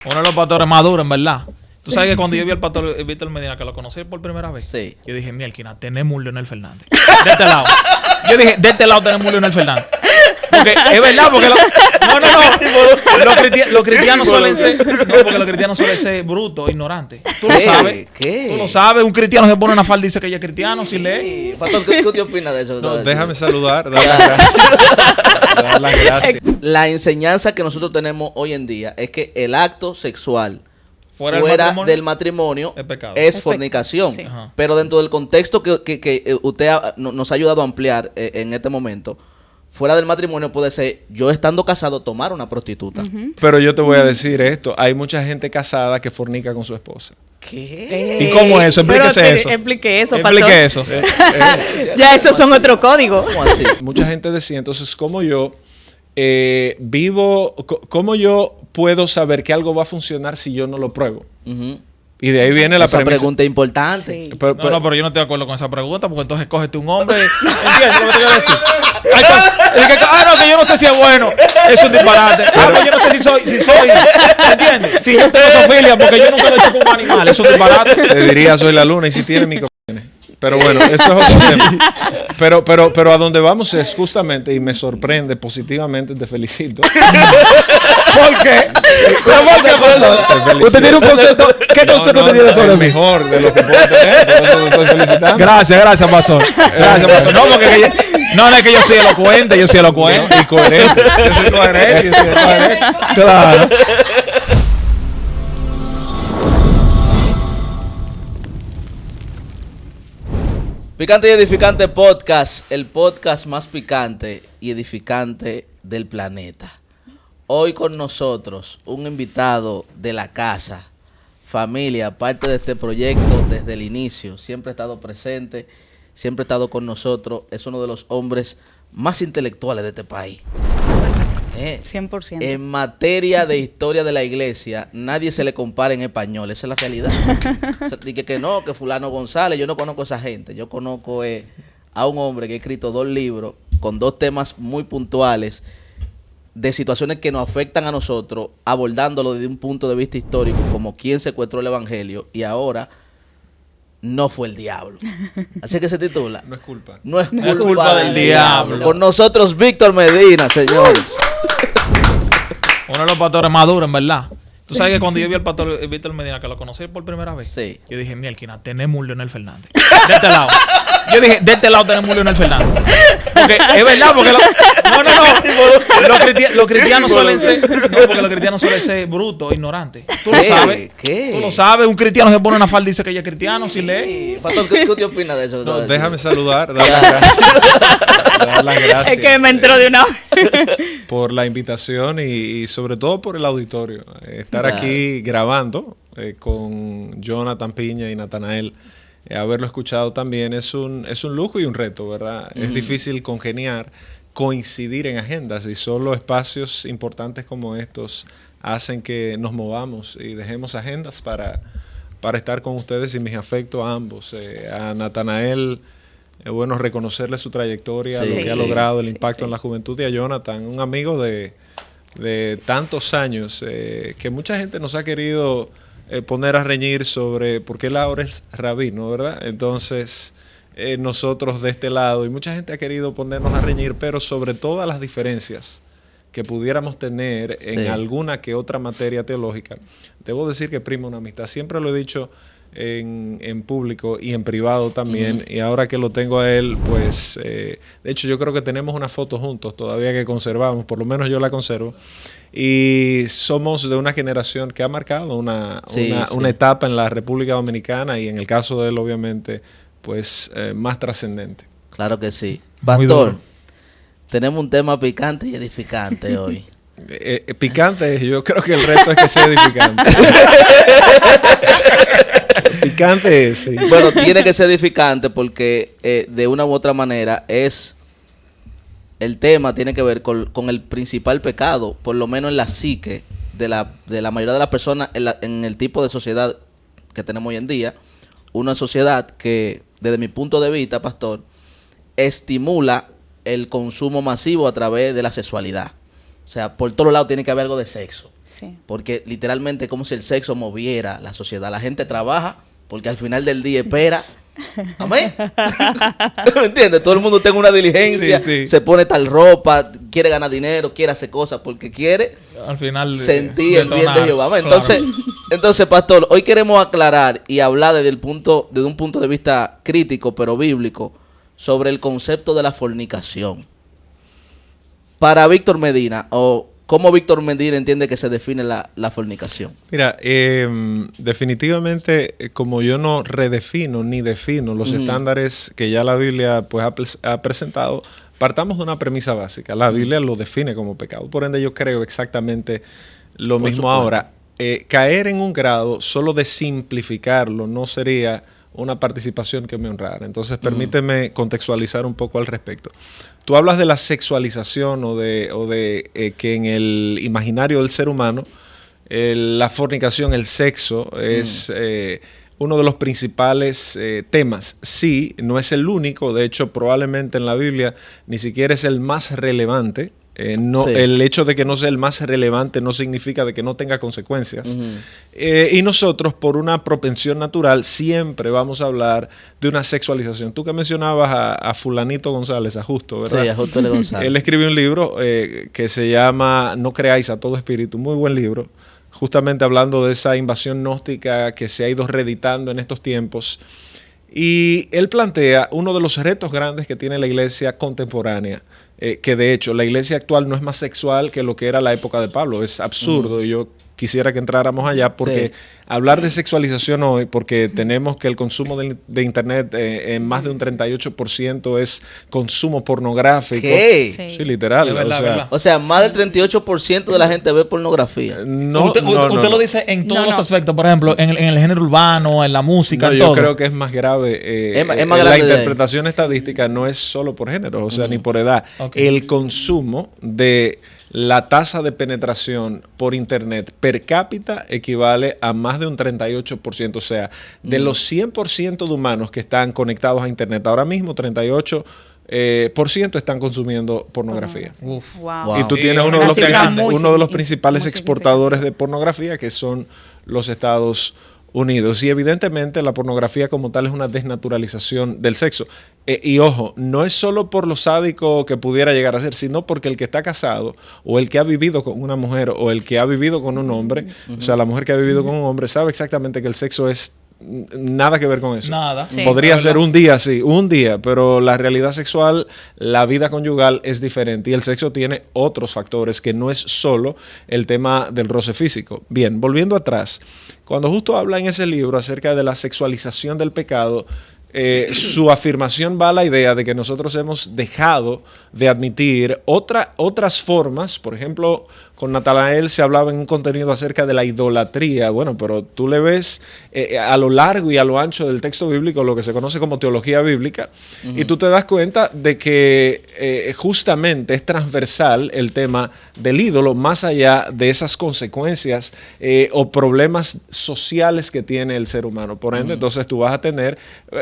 Uno de los pastores más duros, en verdad. Tú sabes que cuando yo vi al pastor Víctor Medina, que lo conocí por primera vez, sí, yo dije, mielquina, tenemos un Leonel Fernández. De este lado. Yo dije, de este lado tenemos un Leonel Fernández. Porque es verdad, porque los cristianos suelen ser, no, porque los cristianos suelen ser brutos, ignorantes. Tú lo sabes. ¿Qué? Tú lo sabes, un cristiano se pone una falda y dice que ella es cristiano, si lee. Sí. Pastor, ¿qué usted opina de eso? No, déjame saludar, dar las gracias. Dar las gracias. La enseñanza que nosotros tenemos hoy en día es que el acto sexual fuera del matrimonio es pecado. es fornicación. Sí. Pero dentro del contexto que usted nos ha ayudado a ampliar en este momento, fuera del matrimonio puede ser yo estando casado tomar una prostituta. Pero yo te voy a decir esto. Hay mucha gente casada que fornica con su esposa. ¿Qué? ¿Y cómo es eso? Explíquese Pero eso. Explique eso, Explique pastor. eso. Ya esos son otro código. ¿Cómo así? Mucha gente decía, entonces, ¿cómo yo cómo yo puedo saber que algo va a funcionar si yo no lo pruebo? Ujú. Y de ahí viene la Esa premisa. pregunta importante. Sí. Pero- No, pero yo no estoy de acuerdo con esa pregunta, porque entonces cógete un hombre. ¿Entiendes lo que te quiero decir? No, que yo no sé si es bueno. Es un disparate. Pues yo no sé si soy. ¿Entiendes? Si yo tengo zoofilia, porque yo nunca lo he hecho con un animal. Es un disparate. Te diría, soy la luna y si tiene micrófono. Pero bueno, eso es otro tema. Pero a donde vamos es justamente, y me sorprende positivamente, te felicito. ¿Por qué? ¿Pero por qué, pastor? Te felicito. Usted tiene un concepto. ¿Qué concepto te tiene sobre el mí? mejor de lo que puedo tener, por eso te estoy felicitando. Gracias, pastor. Gracias, pastor. No, porque no es que yo soy elocuente, yo soy elocuente. Y coherente. Yo soy coherente. Yo soy coherente. Claro. Picante y Edificante Podcast, el podcast más picante y edificante del planeta. Hoy con nosotros un invitado de la casa, familia, parte de este proyecto desde el inicio. Siempre ha estado presente, siempre ha estado con nosotros. Es uno de los hombres más intelectuales de este país. 100%. En materia de historia de la iglesia, nadie se le compara en español. Esa es la realidad. Dije que no, que fulano González, yo no conozco a esa gente. Yo conozco a un hombre que ha escrito 2 libros con 2 temas muy puntuales de situaciones que nos afectan a nosotros, abordándolo desde un punto de vista histórico, como quién secuestró el evangelio y ahora no fue el diablo. Así que se titula No es culpa. No es culpa, culpa del diablo. Con nosotros Víctor Medina, señores. Uno de los pastores más duros, en verdad. Tú sabes que cuando yo vi al pastor Víctor Medina, que lo conocí por primera vez, Sí. yo dije, mielquina, tenemos un Leonel Fernández. De este lado. Yo dije, de este lado tenemos un Leonel Fernández. Porque es verdad, porque los cristianos suelen ser, no, porque los cristianos suelen ser brutos, ignorantes. Tú lo ¿Qué? sabes. ¿Qué? Tú lo sabes, un cristiano se pone una falda y dice que ella es cristiano, si lee. Pastor, ¿qué usted opina de eso? No, déjame saludar, dar las gracias. Dar las gracias. Es que me entró de una Por la invitación y sobre todo por el auditorio. Estar Claro. aquí grabando con Jonathan Piña y Natanael, haberlo escuchado también es un lujo y un reto, ¿verdad? Es difícil congeniar, coincidir en agendas y solo espacios importantes como estos hacen que nos movamos y dejemos agendas para estar con ustedes y mis afectos a ambos. A Natanael, bueno, reconocerle su trayectoria, Sí, lo que ha sí, logrado, el sí, impacto sí. en la juventud, y a Jonathan, un amigo de tantos años, que mucha gente nos ha querido poner a reñir sobre por qué él ahora es rabino, ¿verdad? Entonces, nosotros de este lado, y mucha gente ha querido ponernos a reñir, pero sobre todas las diferencias que pudiéramos tener Sí. en alguna que otra materia teológica, debo decir que prima una amistad. Siempre lo he dicho en público y en privado también, y ahora que lo tengo a él, pues, de hecho yo creo que tenemos una foto juntos todavía que conservamos, por lo menos yo la conservo, y somos de una generación que ha marcado una etapa en la República Dominicana y en el caso de él, obviamente, pues, más trascendente. Claro que sí. Muy Pastor, duro. tenemos un tema picante y edificante hoy. Picante, yo creo que el resto es que sea edificante. Picante, sí. Bueno, tiene que ser edificante porque de una u otra manera el tema tiene que ver con el principal pecado, por lo menos en la psique de la mayoría de las personas en el tipo de sociedad que tenemos hoy en día. Una sociedad que, desde mi punto de vista, pastor, estimula el consumo masivo a través de la sexualidad. O sea, por todos lados tiene que haber algo de sexo. Sí. Porque literalmente es como si el sexo moviera la sociedad. La gente trabaja porque al final del día espera. Amén. ¿Me entiendes? Todo el mundo tiene una diligencia, Sí, sí. se pone tal ropa, quiere ganar dinero, quiere hacer cosas porque quiere Al final. sentir el bien de detonar. Jehová. Claro. Entonces, pastor, hoy queremos aclarar y hablar desde un punto de vista crítico, pero bíblico, sobre el concepto de la fornicación. Para Víctor Medina, o cómo Víctor Medina entiende que se define la fornicación. Mira, definitivamente, como yo no redefino ni defino los estándares que ya la Biblia pues ha presentado, partamos de una premisa básica. La Biblia lo define como pecado. Por ende, yo creo exactamente lo Por mismo supuesto. ahora. Caer en un grado solo de simplificarlo no sería una participación que me honrara. Entonces, permíteme contextualizar un poco al respecto. Tú hablas de la sexualización o de que en el imaginario del ser humano la fornicación, el sexo, es uno de los principales temas. Sí, no es el único. De hecho, probablemente en la Biblia ni siquiera es el más relevante. Sí. El hecho de que no sea el más relevante no significa de que no tenga consecuencias. Y nosotros, por una propensión natural, siempre vamos a hablar de una sexualización. Tú que mencionabas a Fulanito González, a Justo, ¿verdad? Sí, a Justo L. González. Él escribió un libro que se llama No creáis a todo espíritu, muy buen libro, justamente hablando de esa invasión gnóstica que se ha ido reeditando en estos tiempos. Y él plantea uno de los retos grandes que tiene la iglesia contemporánea, que de hecho la iglesia actual no es más sexual que lo que era la época de Pablo. Es absurdo y yo quisiera que entráramos allá porque Sí. hablar de sexualización hoy, porque tenemos que el consumo de Internet en más de un 38% es consumo pornográfico. ¿Qué? Sí. Sí, literal. Es verdad, o sea, verdad. O sea, más del 38% de la gente ve pornografía. no, usted no, no, usted no. lo dice en todos No, los no. aspectos, por ejemplo, en el género urbano, en la música, No, en yo todo. creo que es más grave. Es más la grande de ahí. interpretación estadística no es solo por género, o sea, ni por edad. Ok. El consumo de la tasa de penetración por Internet per cápita equivale a más de un 38%. O sea, de los 100% de humanos que están conectados a Internet, ahora mismo 38% están consumiendo pornografía. Uf. Wow. Y tú Sí, tienes es uno una de los, cifra muy uno de los significativa, principales muy exportadores de pornografía, que son los Estados Unidos. Y evidentemente la pornografía como tal es una desnaturalización del sexo. Y ojo, no es solo por lo sádico que pudiera llegar a ser, sino porque el que está casado o el que ha vivido con una mujer o el que ha vivido con un hombre, o sea, la mujer que ha vivido con un hombre sabe exactamente que el sexo es nada que ver con eso. Nada. Sí. Podría La ser verdad. un día, sí, un día, pero la realidad sexual, la vida conyugal es diferente y el sexo tiene otros factores que no es solo el tema del roce físico. Bien, volviendo atrás, cuando Justo habla en ese libro acerca de la sexualización del pecado, su afirmación va a la idea de que nosotros hemos dejado de admitir otras formas. Por ejemplo, con Natanael se hablaba en un contenido acerca de la idolatría. Bueno, pero tú le ves a lo largo y a lo ancho del texto bíblico lo que se conoce como teología bíblica y tú te das cuenta de que justamente es transversal el tema del ídolo más allá de esas consecuencias o problemas sociales que tiene el ser humano. Por ende, entonces tú vas a tener...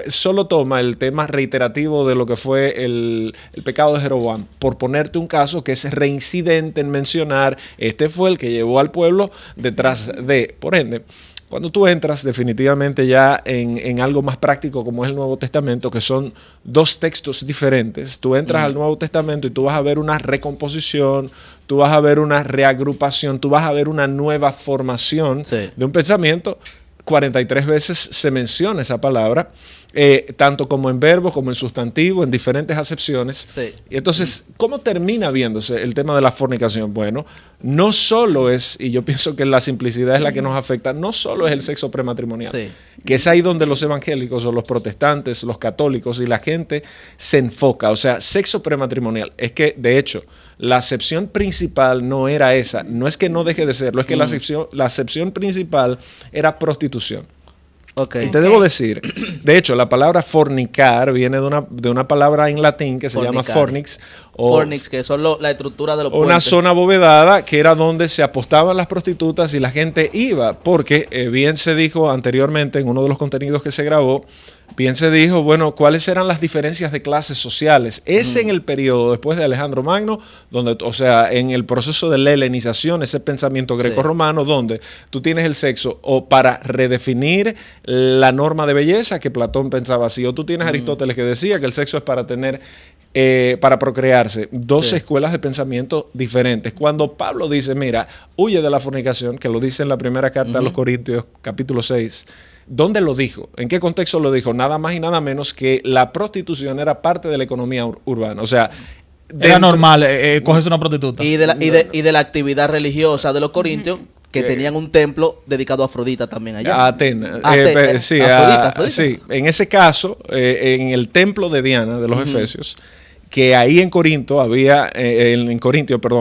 solo toma el tema reiterativo de lo que fue el pecado de Jeroboam, por ponerte un caso que es reincidente en mencionar, este fue el que llevó al pueblo detrás de. Por ende, cuando tú entras definitivamente ya en algo más práctico como es el Nuevo Testamento, que son dos textos diferentes, tú entras al Nuevo Testamento y tú vas a ver una recomposición, tú vas a ver una reagrupación, tú vas a ver una nueva formación Sí. de un pensamiento. 43 veces se menciona esa palabra, tanto como en verbo, como en sustantivo, en diferentes acepciones. Sí. Y entonces, ¿cómo termina viéndose el tema de la fornicación? Bueno, no solo es, y yo pienso que la simplicidad es la que nos afecta, no solo es el sexo prematrimonial, Sí. que es ahí donde los evangélicos o los protestantes, los católicos y la gente se enfoca. O sea, sexo prematrimonial. Es que, de hecho, la acepción principal no era esa. No es que no deje de serlo, es que la acepción principal era prostitución. Ok. Y te debo decir, de hecho, la palabra fornicar viene de una palabra en latín que se llama Fornicare. fornix. O Fornix, que son la estructura de los una puentes. zona abovedada que era donde se apostaban las prostitutas y la gente iba, porque bien se dijo anteriormente en uno de los contenidos que se grabó, Piense dijo, bueno, ¿cuáles eran las diferencias de clases sociales? Es en el periodo después de Alejandro Magno, donde, o sea, en el proceso de la helenización, ese pensamiento grecorromano, donde tú tienes el sexo o para redefinir la norma de belleza, que Platón pensaba así, o tú tienes a Aristóteles que decía que el sexo es para tener, para procrearse. Dos escuelas de pensamiento diferentes. Cuando Pablo dice, mira, huye de la fornicación, que lo dice en la primera carta a los Corintios, capítulo 6, ¿dónde lo dijo? ¿En qué contexto lo dijo? Nada más y nada menos que la prostitución era parte de la economía urbana. O sea, era normal cogerse una prostituta. Y de la actividad religiosa de los corintios, que tenían un templo dedicado a Afrodita también allá. A Atenas. Sí, Afrodita. Sí, en ese caso, en el templo de Diana de los Efesios, que ahí en Corinto había,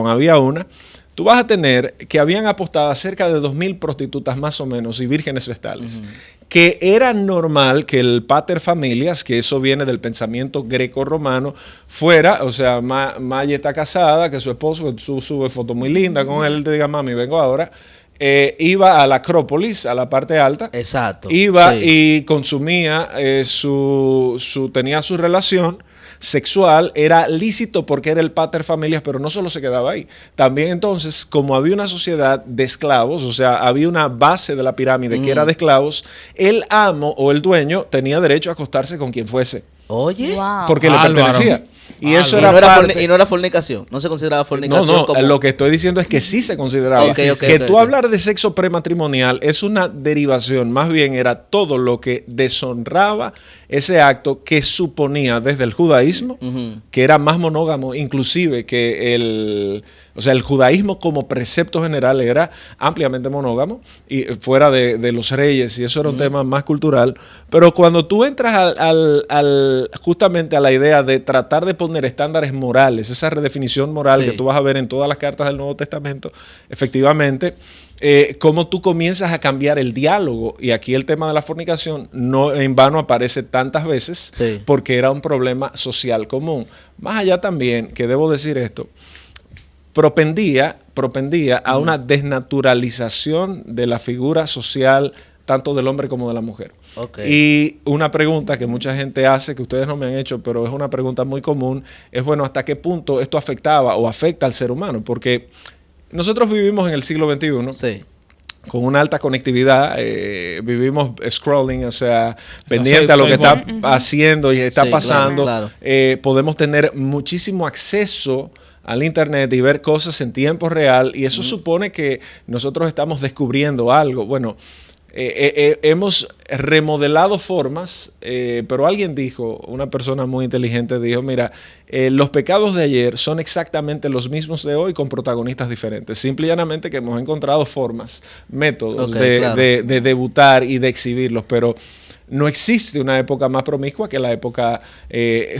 había una. Tú vas a tener que habían apostado cerca de 2,000 prostitutas más o menos y vírgenes vestales. Que era normal que el pater familias, que eso viene del pensamiento greco-romano, fuera, o sea, Maya está casada, que su esposo, que tú subes fotos muy lindas con él, te diga, mami, vengo ahora. Iba a la Acrópolis, a la parte alta. Exacto. Iba y consumía, tenía su relación sexual, era lícito porque era el pater familias, pero no solo se quedaba ahí. También entonces, como había una sociedad de esclavos, o sea, había una base de la pirámide que era de esclavos, el amo o el dueño tenía derecho a acostarse con quien fuese. Oye. Wow. Porque le pertenecía. Y eso era y no era fornicación, no se consideraba fornicación. No, como... lo que estoy diciendo es que sí se consideraba. Hablar de sexo prematrimonial es una derivación, más bien era todo lo que deshonraba ese acto que suponía desde el judaísmo, que era más monógamo, inclusive que el judaísmo como precepto general era ampliamente monógamo, y fuera de los reyes, y eso era un tema más cultural. Pero cuando tú entras justamente a la idea de tratar de poner estándares morales, esa redefinición moral que tú vas a ver en todas las cartas del Nuevo Testamento, efectivamente, cómo tú comienzas a cambiar el diálogo. Y aquí el tema de la fornicación no en vano aparece tantas veces, porque era un problema social común. Más allá también, que debo decir esto, propendía a una desnaturalización de la figura social tanto del hombre como de la mujer. Y una pregunta que mucha gente hace, que ustedes no me han hecho, pero es una pregunta muy común, es bueno, ¿hasta qué punto esto afectaba o afecta al ser humano? Porque nosotros vivimos en el siglo XXI. Con una alta conectividad, vivimos scrolling, o sea, pendiente a lo que está haciendo y está pasando. Claro. Podemos tener muchísimo acceso al internet y ver cosas en tiempo real, y eso supone que nosotros estamos descubriendo algo. Bueno, hemos remodelado formas, pero alguien dijo, una persona muy inteligente dijo, mira, los pecados de ayer son exactamente los mismos de hoy con protagonistas diferentes. Simple y llanamente que hemos encontrado formas, métodos de debutar y de exhibirlos, pero no existe una época más promiscua que la época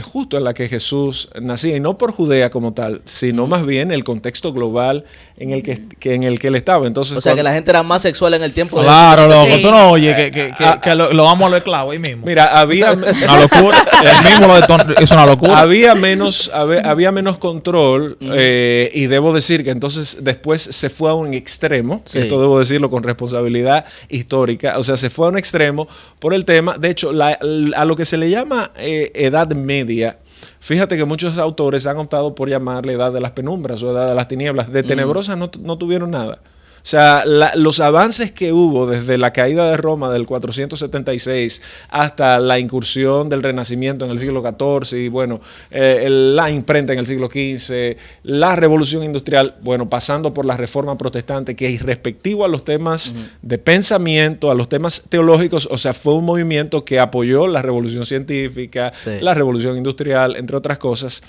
justo en la que Jesús nacía, y no por Judea como tal, sino más bien el contexto global en el que él estaba. Entonces, o sea, que la gente era más sexual en el tiempo. Claro, loco, tú no oyes que lo vamos a lo esclavo ahí mismo. Mira, había una locura. El mismo es una locura. Había menos control, y debo decir que entonces después se fue a un extremo. Esto debo decirlo con responsabilidad histórica. O sea, se fue a un extremo por el tema. De hecho, a lo que se le llama Edad Media, fíjate que muchos autores han optado por llamarle Edad de las Penumbras o Edad de las Tinieblas. De tenebrosas no tuvieron nada. O sea, los avances que hubo desde la caída de Roma del 476 hasta la incursión del Renacimiento en el siglo XIV y bueno, la imprenta en el siglo XV, la Revolución Industrial, bueno, pasando por la Reforma Protestante, que respectivo a los temas de pensamiento, a los temas teológicos, o sea, fue un movimiento que apoyó la Revolución Científica, la Revolución Industrial, entre otras cosas.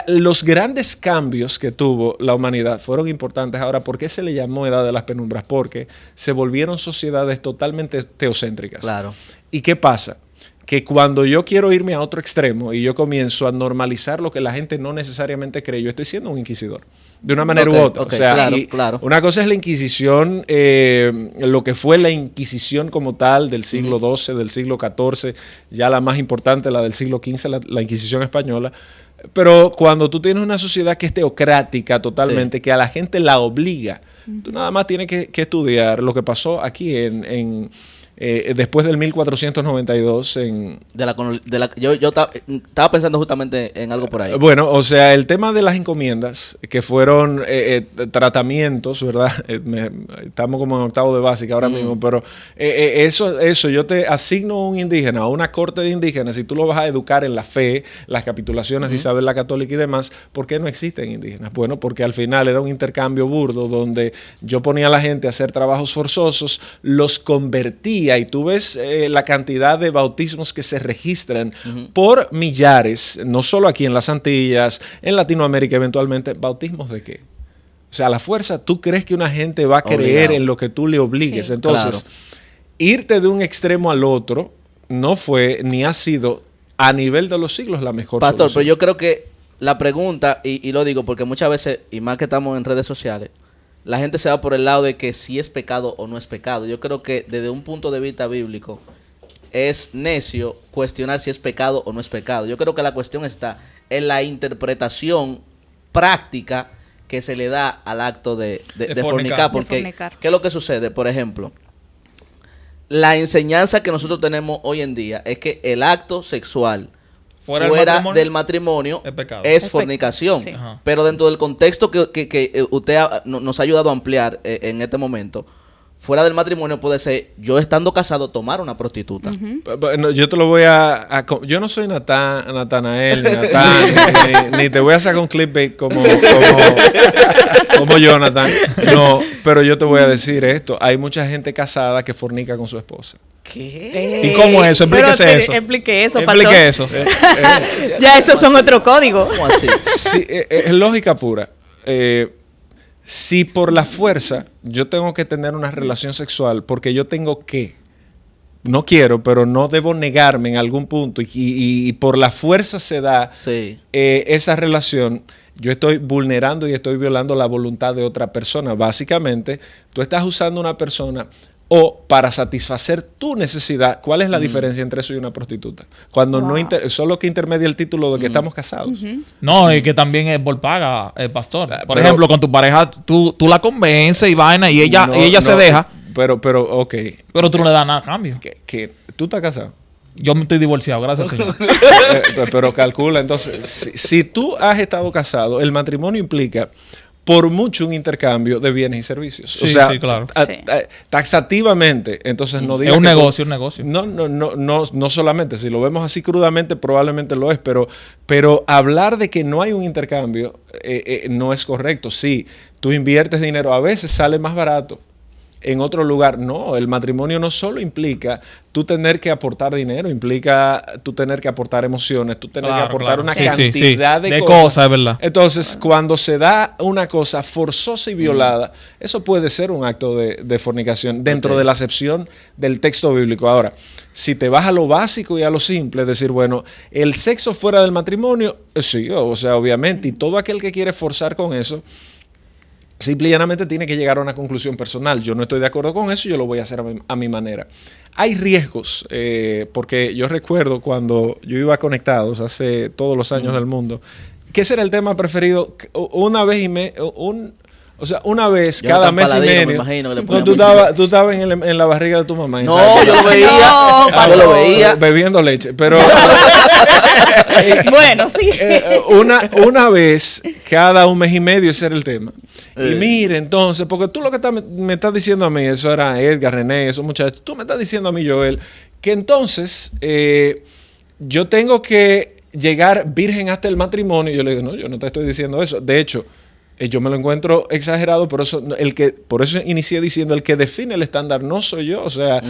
Los grandes cambios que tuvo la humanidad fueron importantes. Ahora, ¿por qué se le llamó Edad de las Penumbras? Porque se volvieron sociedades totalmente teocéntricas. Claro. ¿Y qué pasa? Que cuando yo quiero irme a otro extremo y yo comienzo a normalizar lo que la gente no necesariamente cree, yo estoy siendo un inquisidor, de una manera u otra. O sea, claro. Una cosa es la Inquisición, lo que fue la Inquisición como tal del siglo XII, del siglo XIV, ya la más importante, la del siglo XV, la Inquisición española. Pero cuando tú tienes una sociedad que es teocrática totalmente, que a la gente la obliga, tú nada más tienes que estudiar lo que pasó aquí en después del 1492 en... Yo estaba pensando justamente en algo por ahí. Bueno, o sea, el tema de las encomiendas, que fueron tratamientos, ¿verdad? Estamos como en octavo de básica ahora mismo, pero eso, yo te asigno un indígena, a una corte de indígenas, y tú lo vas a educar en la fe, las capitulaciones de Isabel la Católica y demás. ¿Por qué no existen indígenas? Bueno, porque al final era un intercambio burdo donde yo ponía a la gente a hacer trabajos forzosos, los convertía, y tú ves la cantidad de bautismos que se registran por millares, no solo aquí en las Antillas, en Latinoamérica eventualmente. ¿Bautismos de qué? O sea, a la fuerza, ¿tú crees que una gente va a creer en lo que tú le obligues? Sí. Entonces, irte de un extremo al otro no fue ni ha sido a nivel de los siglos la mejor Pastor, solución. pero yo creo que la pregunta, y lo digo porque muchas veces, y más que estamos en redes sociales, la gente se va por el lado de que si es pecado o no es pecado. Yo creo que desde un punto de vista bíblico es necio cuestionar si es pecado o no es pecado. Yo creo que la cuestión está en la interpretación práctica que se le da al acto de fornicar. Porque, De fornicar. ¿qué es lo que sucede? Por ejemplo, la enseñanza que nosotros tenemos hoy en día es que el acto sexual fuera del matrimonio es pecado. es fornicación. Sí. Ajá. Pero dentro del contexto que usted nos ha ayudado a ampliar en este momento, fuera del matrimonio puede ser yo estando casado tomar una prostituta. No, yo te lo voy yo no soy Natanael, ni Natán, ni te voy a sacar un clickbait como Jonathan. No, pero yo te voy a decir esto. Hay mucha gente casada que fornica con su esposa. ¿Qué? ¿Y cómo es eso? Explíquese eso. Explique eso, Explique pastor. eso. Ya esos son otro código. ¿Cómo así? Sí, es lógica pura. Si por la fuerza yo tengo que tener una relación sexual porque yo tengo que, no quiero, pero no debo negarme en algún punto, y por la fuerza se da Sí. esa relación, yo estoy vulnerando y estoy violando la voluntad de otra persona. Básicamente, tú estás usando una persona o para satisfacer tu necesidad. ¿Cuál es la diferencia entre eso y una prostituta? Cuando Wow. solo que intermedia el título de que estamos casados. No, y que también es por paga, pastor. Por Pero- ejemplo, con tu pareja, tú la convences y vaina, y ella se deja, Pero, ok. pero tú no le das nada a cambio. Que tú estás casado. Yo me estoy divorciado, gracias, señor. Pero calcula, entonces, si tú has estado casado, el matrimonio implica por mucho un intercambio de bienes y servicios. Sí, o sea, sí, claro. Sí. Taxativamente, entonces no Es digas un que tú- negocio, un negocio. No solamente, si lo vemos así crudamente, probablemente lo es, pero hablar de que no hay un intercambio no es correcto. Sí, tú inviertes dinero, a veces sale más barato en otro lugar. No, el matrimonio no solo implica tú tener que aportar dinero, implica tú tener que aportar emociones, tú tener que Claro, aportar claro. una Sí, sí, sí. cantidad De de cosas, es verdad. Entonces, cuando se da una cosa forzosa y violada, eso puede ser un acto de fornicación dentro Ok. de la acepción del texto bíblico. Ahora, si te vas a lo básico y a lo simple, es decir, bueno, el sexo fuera del matrimonio, sí, o sea, obviamente, y todo aquel que quiere forzar con eso, simple y llanamente tiene que llegar a una conclusión personal. Yo no estoy de acuerdo con eso, yo lo voy a hacer a mi manera. Hay riesgos, porque yo recuerdo cuando yo iba a Conectados hace todos los años del mundo, que ese era el tema preferido. Una vez una vez Jonathan cada mes y Paladino, me medio. imagino que le No, ponía tú mucho. estabas en la barriga de tu mamá. No, ¿sabes? yo lo veía. No, yo lo veía. Bebiendo leche. Pero Bueno, sí. una vez cada un mes y medio, ese era el tema. Y Eh. mire, entonces, porque tú lo que me estás diciendo a mí, eso era Edgar, René, esos muchachos, tú me estás diciendo a mí, Joel, que entonces yo tengo que llegar virgen hasta el matrimonio. Yo le digo, no, yo no te estoy diciendo eso. De hecho, yo me lo encuentro exagerado, por eso inicié diciendo, el que define el estándar no soy yo. O sea,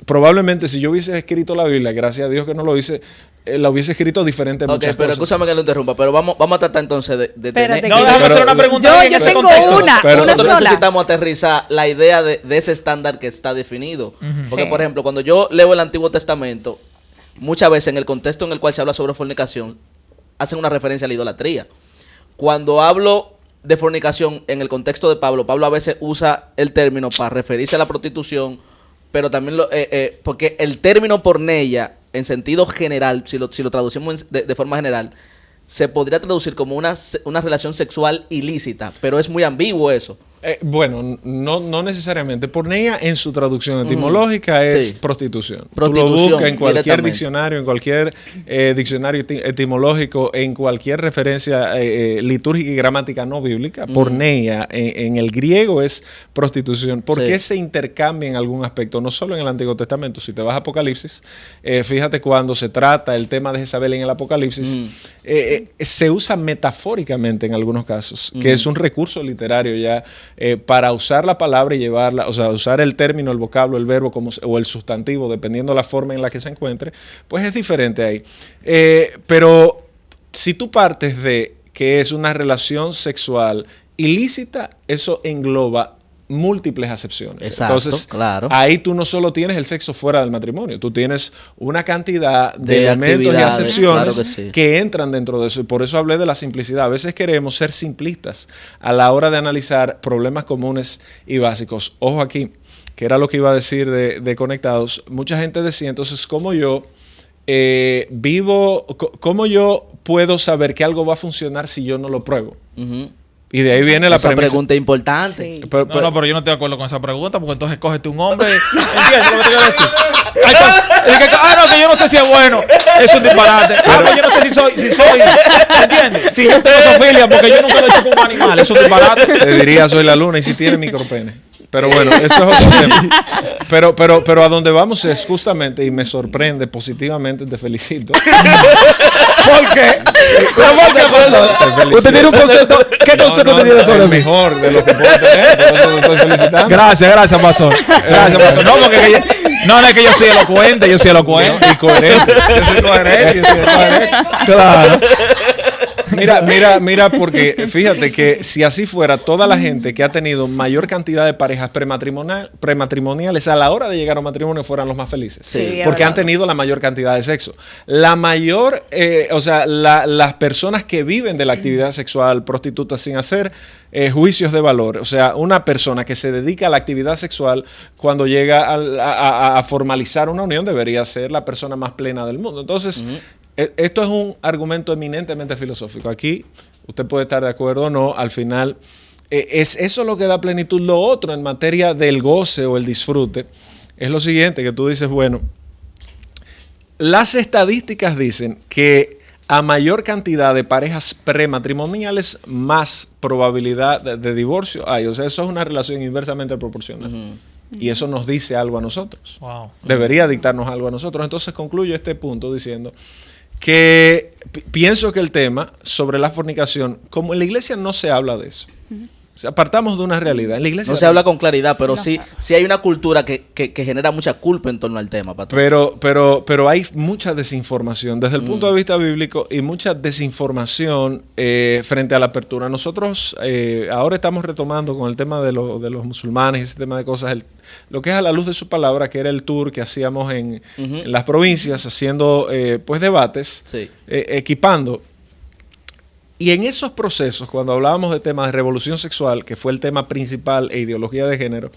probablemente si yo hubiese escrito la Biblia, gracias a Dios que no lo hice, la hubiese escrito diferente en Ok, muchas pero cosas. escúchame que lo interrumpa, pero vamos a tratar entonces de Espérate, tener... No, déjame Pero- hacer una pregunta. Yo en ese tengo contexto. una Nosotros sola. necesitamos aterrizar la idea de ese estándar que está definido. Porque, Sí. por ejemplo, cuando yo leo el Antiguo Testamento, muchas veces en el contexto en el cual se habla sobre fornicación, hacen una referencia a la idolatría. Cuando hablo de fornicación en el contexto de Pablo, Pablo a veces usa el término para referirse a la prostitución, pero también porque el término porneia, en sentido general, si lo traducimos de forma general, se podría traducir como una relación sexual ilícita, pero es muy ambiguo eso. Bueno, no necesariamente. Porneia en su traducción etimológica es Sí. prostitución. Tú lo Prostitución, buscas en cualquier directamente. diccionario, en cualquier diccionario etimológico, en cualquier referencia litúrgica y gramática no bíblica. Porneia en el griego es prostitución. ¿Por Sí. qué se intercambia en algún aspecto? No solo en el Antiguo Testamento. Si te vas a Apocalipsis, fíjate cuando se trata el tema de Jezabel en el Apocalipsis, se usa metafóricamente en algunos casos, que es un recurso literario ya para usar la palabra y llevarla, o sea, usar el término, el vocablo, el verbo o el sustantivo, dependiendo la forma en la que se encuentre, pues es diferente ahí. Pero si tú partes de que es una relación sexual ilícita, eso engloba múltiples acepciones. Exacto, Entonces, claro. ahí tú no solo tienes el sexo fuera del matrimonio, tú tienes una cantidad de De elementos y actividades, acepciones claro que sí. que entran dentro de eso. Y por eso hablé de la simplicidad. A veces queremos ser simplistas a la hora de analizar problemas comunes y básicos. Ojo aquí, que era lo que iba a decir de Conectados. Mucha gente decía, entonces, ¿cómo yo cómo yo puedo saber que algo va a funcionar si yo no lo pruebo? Ujú. Y de ahí viene la Esa premisa. pregunta es importante. Sí. No, pero yo no estoy de acuerdo con esa pregunta, porque entonces cógete un hombre. ¿Entiendes lo que te quiero decir? Hay cosas- no, que yo no sé si es bueno. Es un disparate. Pues yo no sé si soy. ¿Entiendes? Si yo tengo zoofilia, porque yo nunca lo he hecho con un animal. Es un disparate. Te diría, soy la luna y si tiene micropene. Pero bueno, eso es otro tema. Pero a donde vamos es justamente, y me sorprende positivamente, te felicito. ¿Por qué? ¿Pero por qué, pastor? Te felicito. Usted tiene un concepto. ¿Qué concepto usted tiene sobre el mí? mejor de lo que puedo tener. Por eso te estoy felicitando. Gracias, pastor. Gracias, pastor. No, porque no es que yo soy elocuente, yo soy elocuente. Y coherente. Yo soy coherente, yo soy coherente. Claro. Mira, porque fíjate que si así fuera, toda la gente que ha tenido mayor cantidad de parejas prematrimoniales a la hora de llegar a un matrimonio fueran los más felices. Sí, porque es han verdad. tenido la mayor cantidad de sexo. La mayor, las personas que viven de la actividad sexual prostituta sin hacer juicios de valor, o sea, una persona que se dedica a la actividad sexual cuando llega a formalizar una unión debería ser la persona más plena del mundo. Entonces, esto es un argumento eminentemente filosófico. Aquí usted puede estar de acuerdo o no, al final es eso lo que da plenitud. Lo otro en materia del goce o el disfrute es lo siguiente, que tú dices, bueno, las estadísticas dicen que a mayor cantidad de parejas prematrimoniales, más probabilidad de divorcio hay. O sea, eso es una relación inversamente proporcional. Y eso nos dice algo a nosotros. Wow. Debería dictarnos algo a nosotros. Entonces concluyo este punto diciendo que pienso que el tema sobre la fornicación, como en la iglesia no se habla de eso. O sea, partamos de una realidad. En la iglesia No se habla con claridad, pero No sí, se- sí hay una cultura que genera mucha culpa en torno al tema, patrón. Pero hay mucha desinformación desde el punto de vista bíblico y mucha desinformación frente a la apertura. Nosotros ahora estamos retomando con el tema de los musulmanes y ese tema de cosas, lo que es a la luz de su palabra, que era el tour que hacíamos en las provincias, haciendo pues debates, Sí. equipando. Y en esos procesos, cuando hablábamos de temas de revolución sexual, que fue el tema principal e ideología de género,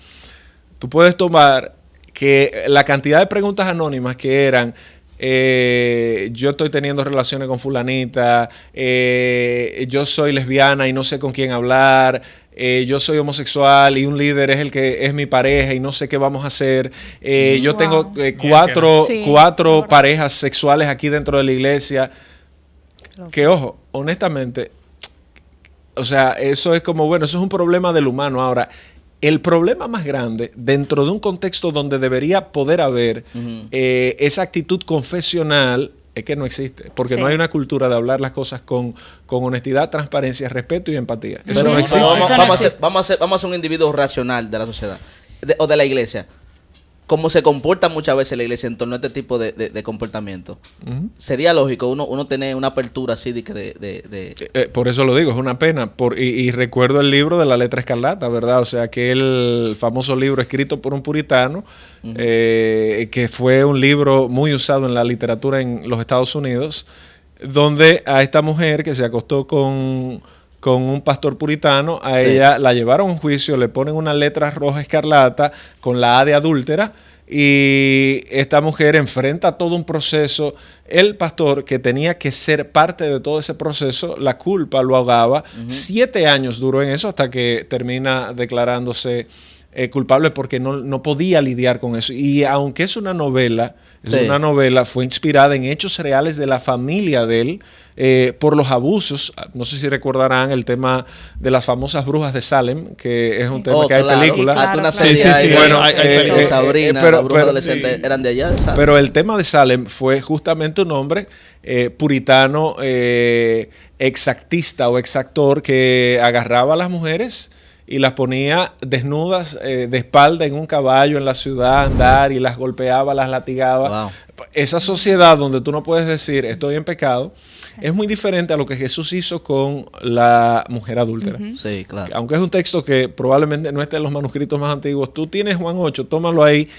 tú puedes tomar que la cantidad de preguntas anónimas que eran, yo estoy teniendo relaciones con fulanita, yo soy lesbiana y no sé con quién hablar, yo soy homosexual y un líder es el que es mi pareja y no sé qué vamos a hacer, yo tengo cuatro Sí, cuatro ahora. parejas sexuales aquí dentro de la iglesia. Que ojo, honestamente, o sea, eso es como, bueno, eso es un problema del humano. Ahora, el problema más grande dentro de un contexto donde debería poder haber esa actitud confesional es que no existe, porque Sí. no hay una cultura de hablar las cosas con honestidad, transparencia, respeto y empatía. Eso Pero, no pero existe. vamos, Eso no vamos a ser, existe. vamos a ser un individuo racional de la sociedad o de la iglesia. Como se comporta muchas veces la iglesia en torno a este tipo de comportamiento. Ujú. Sería lógico uno tener una apertura así de Por eso lo digo, es una pena. Y recuerdo el libro de La Letra Escarlata, ¿verdad? O sea, aquel famoso libro escrito por un puritano, que fue un libro muy usado en la literatura en los Estados Unidos, donde a esta mujer que se acostó con un pastor puritano, a Sí. ella la llevaron a un juicio, le ponen una letra roja escarlata con la A de adúltera, y esta mujer enfrenta todo un proceso. El pastor, que tenía que ser parte de todo ese proceso, la culpa lo ahogaba. 7 años duró en eso hasta que termina declarándose culpable porque no podía lidiar con eso. Y aunque es una novela, fue inspirada en hechos reales de la familia de él, por los abusos. No sé si recordarán el tema de las famosas brujas de Salem, que es un tema que hay película. Sí, claro, una claro. serie Bueno, Sabrina, pero- la bruja pero- adolescente, eran de allá de Salem. Pero el tema de Salem fue justamente un hombre puritano, exactista o exactor, que agarraba a las mujeres y las ponía desnudas de espalda en un caballo en la ciudad a andar y las golpeaba, las latigaba. Wow. Esa sociedad donde tú no puedes decir estoy en pecado es muy diferente a lo que Jesús hizo con la mujer adúltera. Sí, claro. Aunque es un texto que probablemente no esté en los manuscritos más antiguos, tú tienes Juan 8, tómalo ahí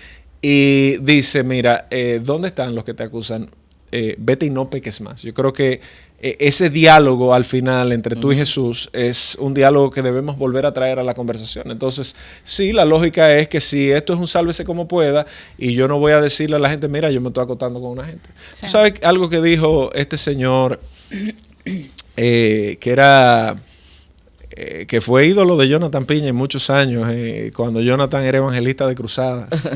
y dice, mira, ¿dónde están los que te acusan? Vete y no peques más. Yo creo que ese diálogo al final entre tú y Jesús es un diálogo que debemos volver a traer a la conversación. Entonces, sí, la lógica es que si esto es un sálvese como pueda y yo no voy a decirle a la gente, mira, yo me estoy acostando con una gente. Sí. ¿Tú sabes algo que dijo este señor que era... que fue ídolo de Jonathan Piña en muchos años, cuando Jonathan era evangelista de cruzadas?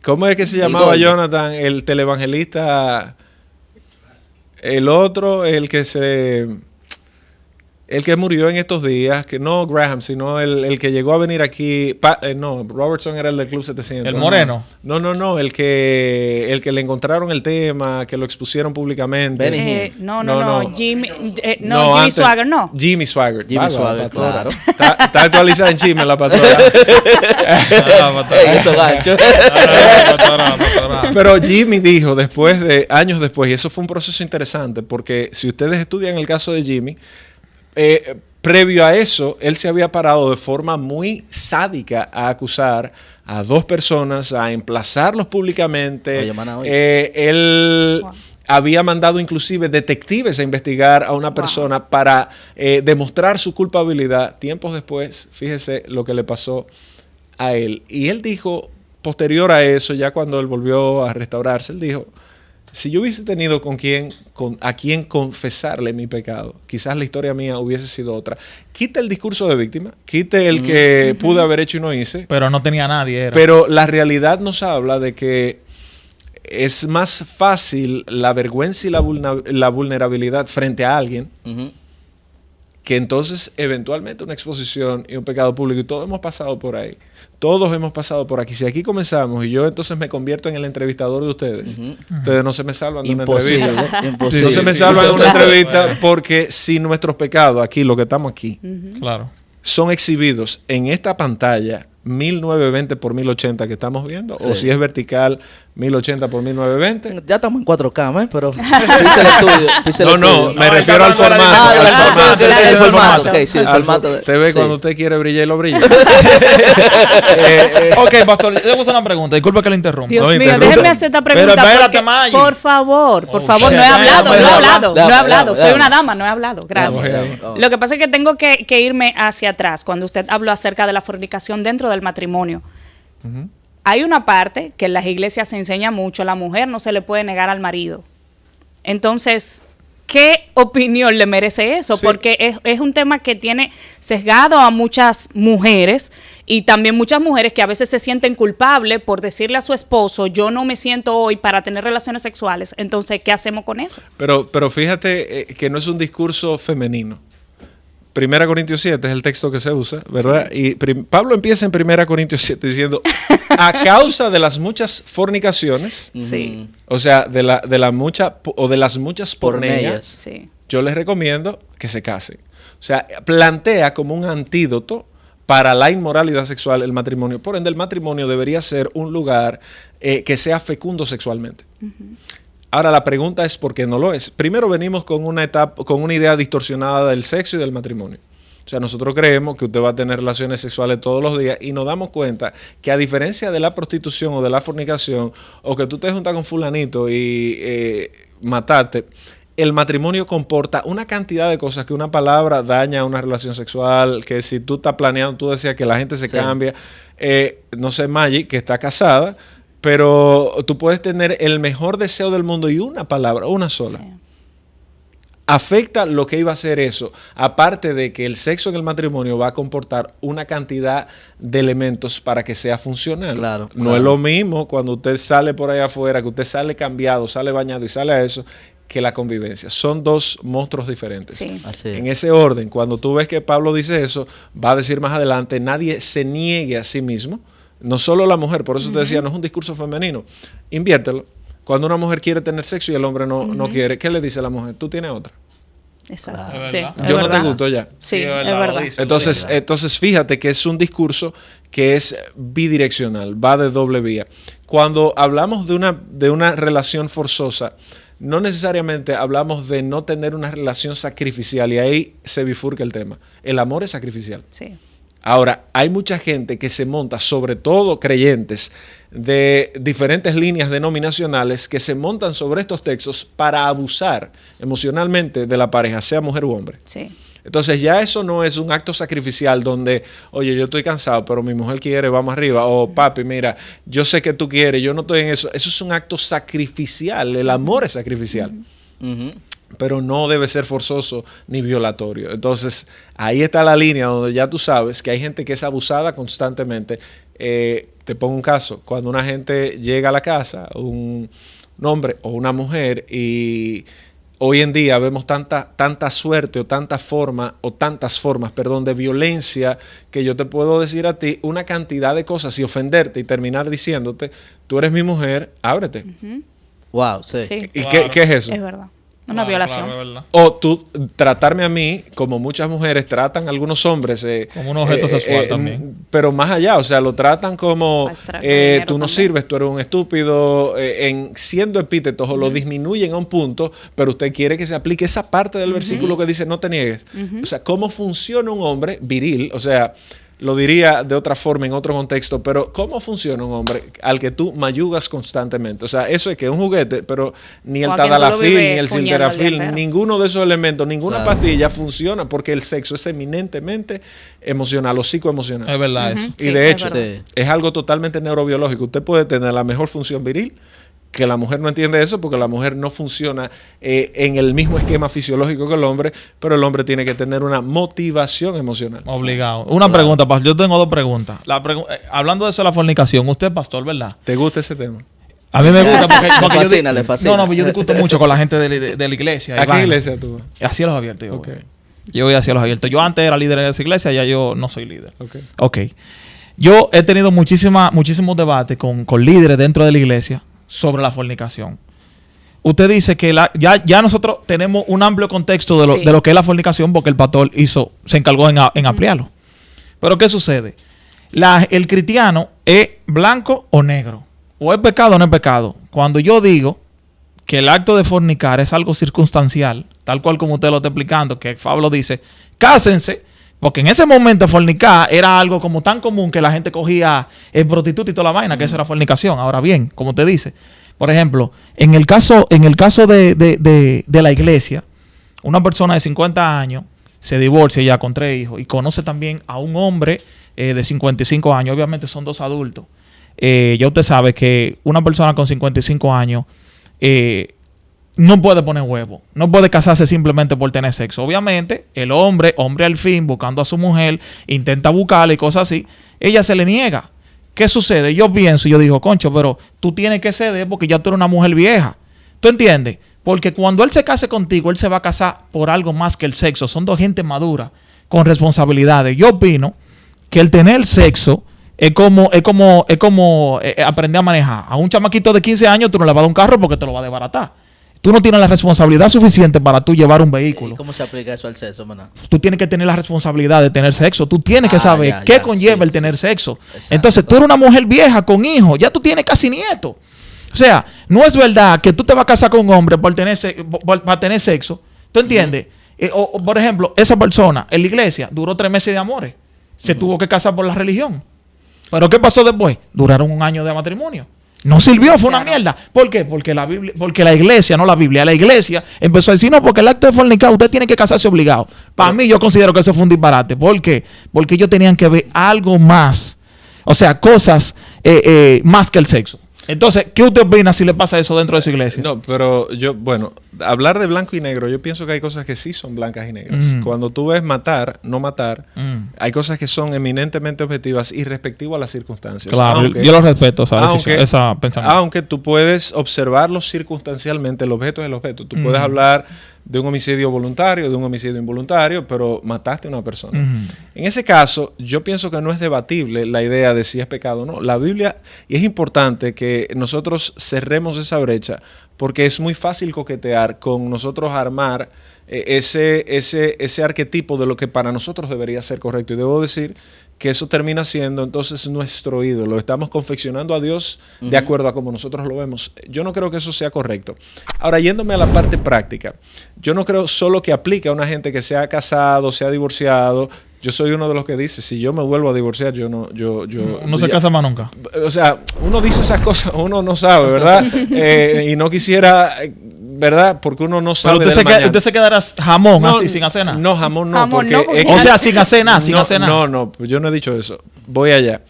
¿Cómo es que se llamaba Gordo. Jonathan? El televangelista, el otro, el que murió en estos días, que no Graham, sino el que llegó a venir aquí. No, Robertson era el del Club 700. ¿El moreno? No, el que le encontraron el tema, que lo expusieron públicamente. Benny No, Jimmy, No, Jimmy antes- Swagger, no. Jimmy Swagger. Jimmy Swagger, pastora. claro. Está actualizada en chisme la pastora. Ey, esos ganchos. Pero Jimmy dijo años después, y eso fue un proceso interesante, porque si ustedes estudian el caso de Jimmy, previo a eso, él se había parado de forma muy sádica a acusar a 2 personas, a emplazarlos públicamente. Oye, mana, oye. Él Wow. había mandado inclusive detectives a investigar a una persona para demostrar su culpabilidad. Tiempos después, fíjese lo que le pasó a él. Y él dijo, posterior a eso, ya cuando él volvió a restaurarse, él dijo, si yo hubiese tenido a quien confesarle mi pecado, quizás la historia mía hubiese sido otra. Quite el discurso de víctima, quite el que pude haber hecho y no hice, Pero no tenía nadie. Era. pero la realidad nos habla de que es más fácil la vergüenza y la vulnerabilidad frente a alguien Ujú. que entonces eventualmente una exposición y un pecado público, y todos hemos pasado por ahí. Todos hemos pasado por aquí. Si aquí comenzamos y yo entonces me convierto en el entrevistador de ustedes, ustedes no se me salvan de una Imposible, entrevista. imposible. No se me salvan de una entrevista porque si nuestros pecados aquí, lo que estamos aquí, Claro. son exhibidos en esta pantalla 1920 por 1080 que estamos viendo, o Sí. si es vertical 1080 por 1920. Ya estamos en 4K, pero pise el estudio. pise el No, estudio. me refiero al está hablando de formato. la Ah, al ok, formato. ok, el el formato. formato. Ok, sí, el Al formato. for- te ve sí. cuando usted quiere brillar y lo brilla. Ok, pastor, le voy a hacer una pregunta. Disculpe que le interrumpa. Dios No, mío, interrumpa. déjenme hacer esta pregunta. Pero espérate, porque, Maggie. por favor, Oh, no shit. he hablado, no he Dame, hablado, dame, no he hablado. dame, Soy dame. una dama, no he hablado. Gracias. Vamos, Lo que pasa es que tengo que irme hacia atrás cuando usted habló acerca de la fornicación dentro del matrimonio. Hay una parte que en las iglesias se enseña mucho, a la mujer no se le puede negar al marido. Entonces, ¿qué opinión le merece eso? Sí. Porque es un tema que tiene sesgado a muchas mujeres y también muchas mujeres que a veces se sienten culpables por decirle a su esposo, yo no me siento hoy para tener relaciones sexuales. Entonces, ¿qué hacemos con eso? Pero fíjate que no es un discurso femenino. 1 Corintios 7 es el texto que se usa, ¿verdad? Y Pablo empieza en 1 Corintios 7 diciendo, a causa de las muchas fornicaciones, Sí, o sea, de las muchas porneas, Pornellas. sí. yo les recomiendo que se casen. O sea, plantea como un antídoto para la inmoralidad sexual el matrimonio. Por ende, el matrimonio debería ser un lugar que sea fecundo sexualmente. Ahora, la pregunta es por qué no lo es. Primero venimos con una idea distorsionada del sexo y del matrimonio. O sea, nosotros creemos que usted va a tener relaciones sexuales todos los días y nos damos cuenta que a diferencia de la prostitución o de la fornicación, o que tú te juntas con fulanito y matarte, el matrimonio comporta una cantidad de cosas que una palabra daña una relación sexual, que si tú estás planeando, tú decías que la gente se cambia. No sé, Maggie, que está casada, pero tú puedes tener el mejor deseo del mundo y una palabra, una sola. Sí. Afecta lo que iba a ser eso. Aparte de que el sexo en el matrimonio va a comportar una cantidad de elementos para que sea funcional. Claro, No claro. es lo mismo cuando usted sale por ahí afuera, que usted sale cambiado, sale bañado y sale a eso, que la convivencia. Son dos monstruos diferentes. Sí. Así es. En ese orden, cuando tú ves que Pablo dice eso, va a decir más adelante, nadie se niegue a sí mismo. No solo la mujer, por eso te decía, no es un discurso femenino. Inviértelo. Cuando una mujer quiere tener sexo y el hombre no quiere, ¿qué le dice a la mujer? Tú tienes otra. Exacto. Claro. Sí, ¿Es verdad? es Yo no te verdad. gusto ya. Sí, es lo verdad. dice, Entonces, fíjate que es un discurso que es bidireccional, va de doble vía. Cuando hablamos de una relación forzosa, no necesariamente hablamos de no tener una relación sacrificial, y ahí se bifurca el tema. El amor es sacrificial. Sí. Ahora, hay mucha gente que se monta, sobre todo creyentes de diferentes líneas denominacionales, que se montan sobre estos textos para abusar emocionalmente de la pareja, sea mujer u hombre. Sí. Entonces ya eso no es un acto sacrificial donde, oye, yo estoy cansado, pero mi mujer quiere, vamos arriba. O papi, mira, yo sé que tú quieres, yo no estoy en eso. Eso es un acto sacrificial. El amor es sacrificial. Ujú. Pero no debe ser forzoso ni violatorio. Entonces, ahí está la línea donde ya tú sabes que hay gente que es abusada constantemente. Te pongo un caso. Cuando una gente llega a la casa, un hombre o una mujer, y hoy en día vemos tanta suerte o tantas formas, de violencia, que yo te puedo decir a ti una cantidad de cosas y ofenderte y terminar diciéndote, tú eres mi mujer, ábrete. Wow, sí. Sí. ¿Y Claro. qué es eso? Es verdad. Una Claro, violación. claro, es verdad. O tú tratarme a mí como muchas mujeres tratan a algunos hombres. Como un objeto sexual también. Pero más allá, o sea, lo tratan como A extraer dinero tú no también. sirves, tú eres un estúpido, siendo epítetos o lo disminuyen a un punto, pero usted quiere que se aplique esa parte del versículo que dice no te niegues. O sea, ¿cómo funciona un hombre viril? O sea, lo diría de otra forma, en otro contexto, pero ¿cómo funciona un hombre al que tú mayugas constantemente? O sea, eso es que es un juguete, pero ni el O a quien tú lo tadalafil, vives ni el fuñendo el día sildenafil, entero. ninguno de esos elementos, ninguna Claro. pastilla funciona porque el sexo es eminentemente emocional o psicoemocional. Es verdad eso. Y Sí, de es hecho, verdad. Sí. es algo totalmente neurobiológico. Usted puede tener la mejor función viril, que la mujer no entiende eso porque la mujer no funciona en el mismo esquema fisiológico que el hombre, pero el hombre tiene que tener una motivación emocional. Obligado. Una pregunta, pastor. Yo tengo dos preguntas. Hablando de eso de la fornicación, usted es pastor, ¿verdad? ¿Te gusta ese tema? A mí me gusta porque Le fascina, le fascina. No, yo discuto mucho con la gente de la iglesia. y ¿A qué vaina. iglesia tú vas? A cielos abiertos. Yo Ok. voy. Yo voy a cielos abiertos. Yo antes era líder de esa iglesia, ya yo no soy líder. Ok. Ok. Yo he tenido muchísimos debates con líderes dentro de la iglesia sobre la fornicación. Usted dice que ya nosotros tenemos un amplio contexto Sí. de lo que es la fornicación porque el pastor se encargó en ampliarlo. Pero ¿qué sucede? El cristiano es blanco o negro. O es pecado o no es pecado. Cuando yo digo que el acto de fornicar es algo circunstancial, tal cual como usted lo está explicando, que Pablo dice, cásense, porque en ese momento fornicar era algo como tan común que la gente cogía el prostituta y toda la vaina, que eso era fornicación. Ahora bien, como usted dice, por ejemplo, en el caso de la iglesia, una persona de 50 años se divorcia ya con 3 hijos y conoce también a un hombre de 55 años, obviamente son 2 adultos. Ya usted sabe que una persona con 55 años no puede poner huevo, no puede casarse simplemente por tener sexo. Obviamente, el hombre al fin, buscando a su mujer, intenta buscarla y cosas así, ella se le niega. ¿Qué sucede? Yo digo, concho, pero tú tienes que ceder porque ya tú eres una mujer vieja. ¿Tú entiendes? Porque cuando él se case contigo, él se va a casar por algo más que el sexo. Son 2 gente madura, con responsabilidades. Yo opino que el tener sexo es como aprender a manejar. A un chamaquito de 15 años tú no le vas a dar un carro porque te lo va a desbaratar. Tú no tienes la responsabilidad suficiente para tú llevar un ¿Y vehículo. cómo se aplica eso al sexo, maná? Tú tienes que tener la responsabilidad de tener sexo. Tú tienes que saber ya, qué ya, conlleva sí, el tener sí. sexo. Exacto. Entonces, tú eres una mujer vieja con hijos. Ya tú tienes casi nietos. O sea, no es verdad que tú te vas a casar con un hombre para tener sexo. ¿Tú entiendes? O, por ejemplo, esa persona en la iglesia duró 3 meses de amores. Se tuvo que casar por la religión. ¿Pero qué pasó después? Duraron 1 año de matrimonio. No sirvió, fue una mierda. ¿Por qué? Porque la Biblia, porque la iglesia, no la Biblia, la iglesia empezó a decir, no, porque el acto de fornicar, usted tiene que casarse obligado. Para mí, yo considero que eso fue un disparate. ¿Por qué? Porque ellos tenían que ver algo más. O sea, cosas más que el sexo. Entonces, ¿qué usted opina si le pasa eso dentro de su iglesia? No, pero hablar de blanco y negro, yo pienso que hay cosas que sí son blancas y negras. Cuando tú ves matar, no matar, hay cosas que son eminentemente objetivas y respectivo a las circunstancias. Claro, yo lo respeto, esa pensamiento. Aunque tú puedes observarlo circunstancialmente, el objeto es el objeto. Tú puedes hablar de un homicidio voluntario, de un homicidio involuntario, pero mataste a una persona. En ese caso, yo pienso que no es debatible la idea de si es pecado o no. La Biblia, y es importante que nosotros cerremos esa brecha, porque es muy fácil coquetear con nosotros armar ese arquetipo de lo que para nosotros debería ser correcto. Y debo decir que eso termina siendo entonces nuestro ídolo. Estamos confeccionando a Dios de acuerdo a como nosotros lo vemos. Yo no creo que eso sea correcto. Ahora, yéndome a la parte práctica, yo no creo solo que aplique a una gente que se ha casado, se ha divorciado. Yo soy uno de los que dice, si yo me vuelvo a divorciar, no se casa más nunca. O sea, uno dice esas cosas, uno no sabe, ¿verdad? Y no quisiera, ¿verdad? Porque uno no sabe. Pero usted se quedará jamón así, sin hacer nada. No, jamón no. Jamón porque no, porque o sea, sin hacer nada, sin hacer nada. No, yo no he dicho eso. Voy allá.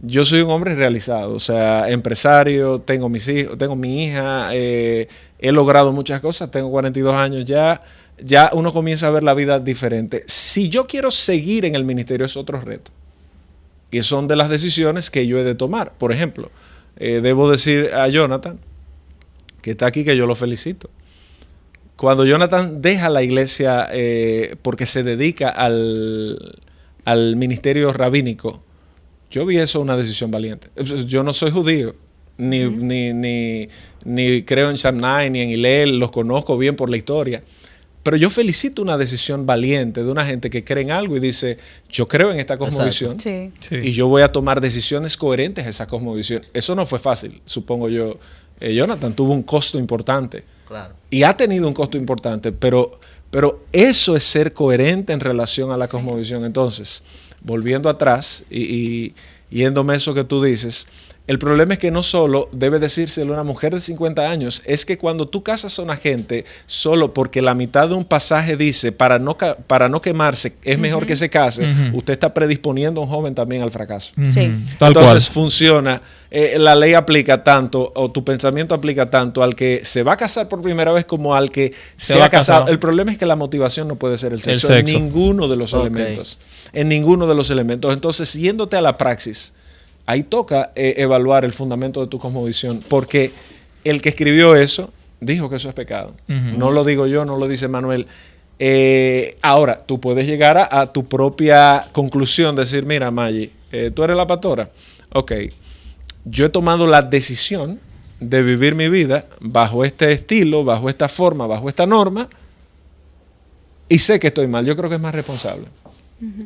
Yo soy un hombre realizado, o sea, empresario, tengo mis hijos, tengo mi hija, he logrado muchas cosas, tengo 42 años ya. Ya uno comienza a ver la vida diferente. Si yo quiero seguir en el ministerio es otro reto. Y son de las decisiones que yo he de tomar. Por ejemplo, debo decir a Jonathan, que está aquí, que yo lo felicito. Cuando Jonathan deja la iglesia porque se dedica al ministerio rabínico, yo vi eso una decisión valiente. Yo no soy judío, ni creo en Shammai, ni en Hillel, los conozco bien por la historia. Pero yo felicito una decisión valiente de una gente que cree en algo y dice, yo creo en esta cosmovisión y yo voy a tomar decisiones coherentes a esa cosmovisión. Eso no fue fácil, supongo yo. Jonathan tuvo un costo importante. Claro. Y ha tenido un costo importante, pero eso es ser coherente en relación a la cosmovisión. Entonces, volviendo atrás y yéndome a eso que tú dices, el problema es que no solo debe decírselo a una mujer de 50 años, es que cuando tú casas a una gente solo porque la mitad de un pasaje dice para no quemarse es mejor que se case, usted está predisponiendo a un joven también al fracaso. Sí. Entonces funciona, la ley aplica tanto, o tu pensamiento aplica tanto al que se va a casar por primera vez como al que se ha casado. El problema es que la motivación no puede ser el sexo. En ninguno de los elementos. En ninguno de los elementos. Entonces, yéndote a la praxis, ahí toca evaluar el fundamento de tu cosmovisión, porque el que escribió eso dijo que eso es pecado. No lo digo yo, no lo dice Manuel. Ahora, tú puedes llegar a tu propia conclusión, decir, mira, Maggi, tú eres la pastora. Ok, yo he tomado la decisión de vivir mi vida bajo este estilo, bajo esta forma, bajo esta norma, y sé que estoy mal. Yo creo que es más responsable.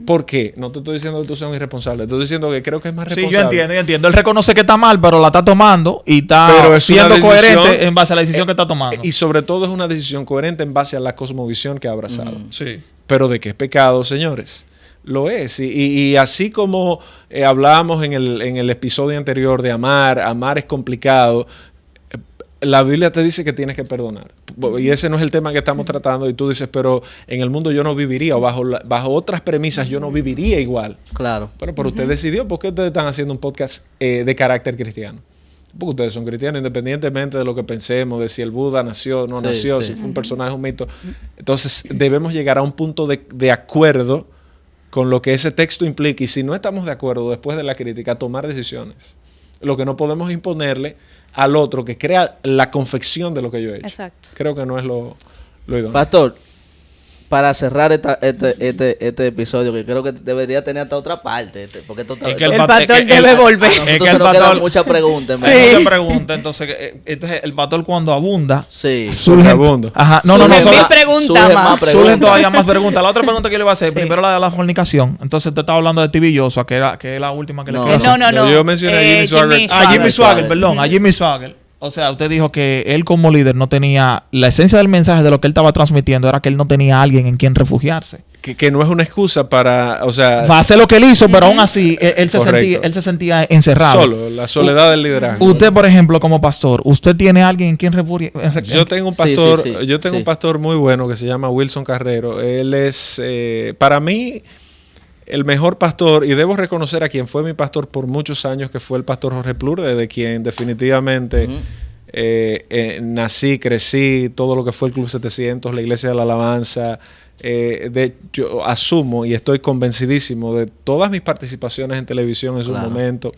¿Por qué? No te estoy diciendo que tú seas un irresponsable. Estoy diciendo que creo que es más responsable. Sí, yo entiendo. Él reconoce que está mal, pero la está tomando y está siendo coherente en base a la decisión que está tomando. Y sobre todo es una decisión coherente en base a la cosmovisión que ha abrazado. Sí. Pero de que es pecado, señores, lo es. Y así como hablábamos en el episodio anterior de amar es complicado. La Biblia te dice que tienes que perdonar. Y ese no es el tema que estamos tratando. Y tú dices, pero en el mundo yo no viviría, o bajo otras premisas yo no viviría igual. Claro. Pero usted decidió, ¿por qué ustedes están haciendo un podcast de carácter cristiano? Porque ustedes son cristianos, independientemente de lo que pensemos, de si el Buda nació o no nació, si fue un personaje, un mito. Entonces debemos llegar a un punto de acuerdo con lo que ese texto implica. Y si no estamos de acuerdo después de la crítica, tomar decisiones. Lo que no podemos imponerle al otro que crea la confección de lo que yo he hecho. Exacto. Creo que no es lo idóneo. Pastor, para cerrar este episodio, que creo que debería tener hasta otra parte, porque esto está, el pastor debe volver. Es que el pastor muchas preguntas. Muchas preguntas. Entonces, el pastor cuando abunda, surgen. Ajá. Surgen todavía más preguntas. La otra pregunta que yo le iba a hacer, primero la de la fornicación. Entonces, usted estaba hablando de Tibilloso, que es la última que le quiero hacer. No. Yo mencioné a Jimmy Swaggart. O sea, usted dijo que él como líder no tenía... La esencia del mensaje de lo que él estaba transmitiendo era que él no tenía a alguien en quien refugiarse. que no es una excusa para, o sea... Va a hacer lo que él hizo, pero aún así él Correcto. se sentía encerrado. Solo, la soledad del liderazgo. Usted, por ejemplo, como pastor, ¿usted tiene alguien en quien Yo tengo un Sí, pastor, sí, sí, yo tengo sí. un pastor muy bueno que se llama Wilson Carrero. Él es, para mí, el mejor pastor, y debo reconocer a quien fue mi pastor por muchos años, que fue el pastor Jorge Plurde, de quien definitivamente nací, crecí, todo lo que fue el Club 700, la Iglesia de la Alabanza. Yo asumo y estoy convencidísimo de todas mis participaciones en televisión en su Claro. momento,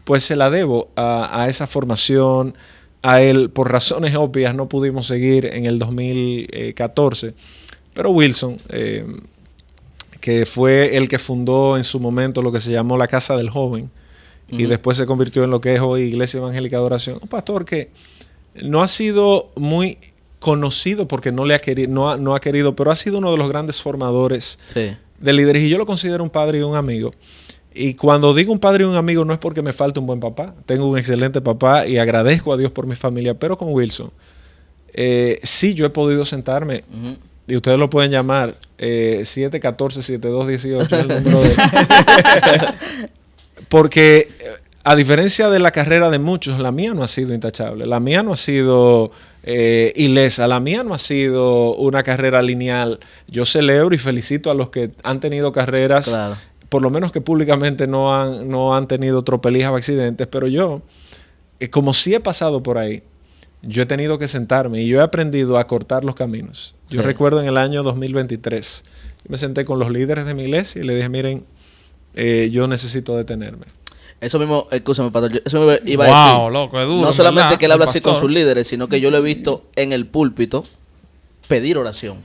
pues se la debo a esa formación. A él, por razones obvias, no pudimos seguir en el 2014. Pero Wilson, que fue el que fundó en su momento lo que se llamó la Casa del Joven, y después se convirtió en lo que es hoy Iglesia Evangélica de Adoración. Un pastor que no ha sido muy conocido porque no le ha querido, no ha querido, pero ha sido uno de los grandes formadores Sí. de líderes. Y yo lo considero un padre y un amigo. Y cuando digo un padre y un amigo no es porque me falte un buen papá. Tengo un excelente papá y agradezco a Dios por mi familia. Pero con Wilson, sí, yo he podido sentarme, y ustedes lo pueden llamar 714-7218, el número de... Porque a diferencia de la carrera de muchos, la mía no ha sido intachable. La mía no ha sido ilesa. La mía no ha sido una carrera lineal. Yo celebro y felicito a los que han tenido carreras... Claro. Por lo menos que públicamente no han tenido tropelías o accidentes, pero yo, como sí he pasado por ahí, yo he tenido que sentarme y yo he aprendido a cortar los caminos. Yo Sí. recuerdo en el año 2023, yo me senté con los líderes de mi iglesia y le dije, miren, yo necesito detenerme. Eso mismo, escúchame, pastor, eso mismo iba a decir. Wow, loco, es duro. No en solamente verdad, que él el habla así con pastor. sus líderes, sino que yo lo he visto en el púlpito pedir oración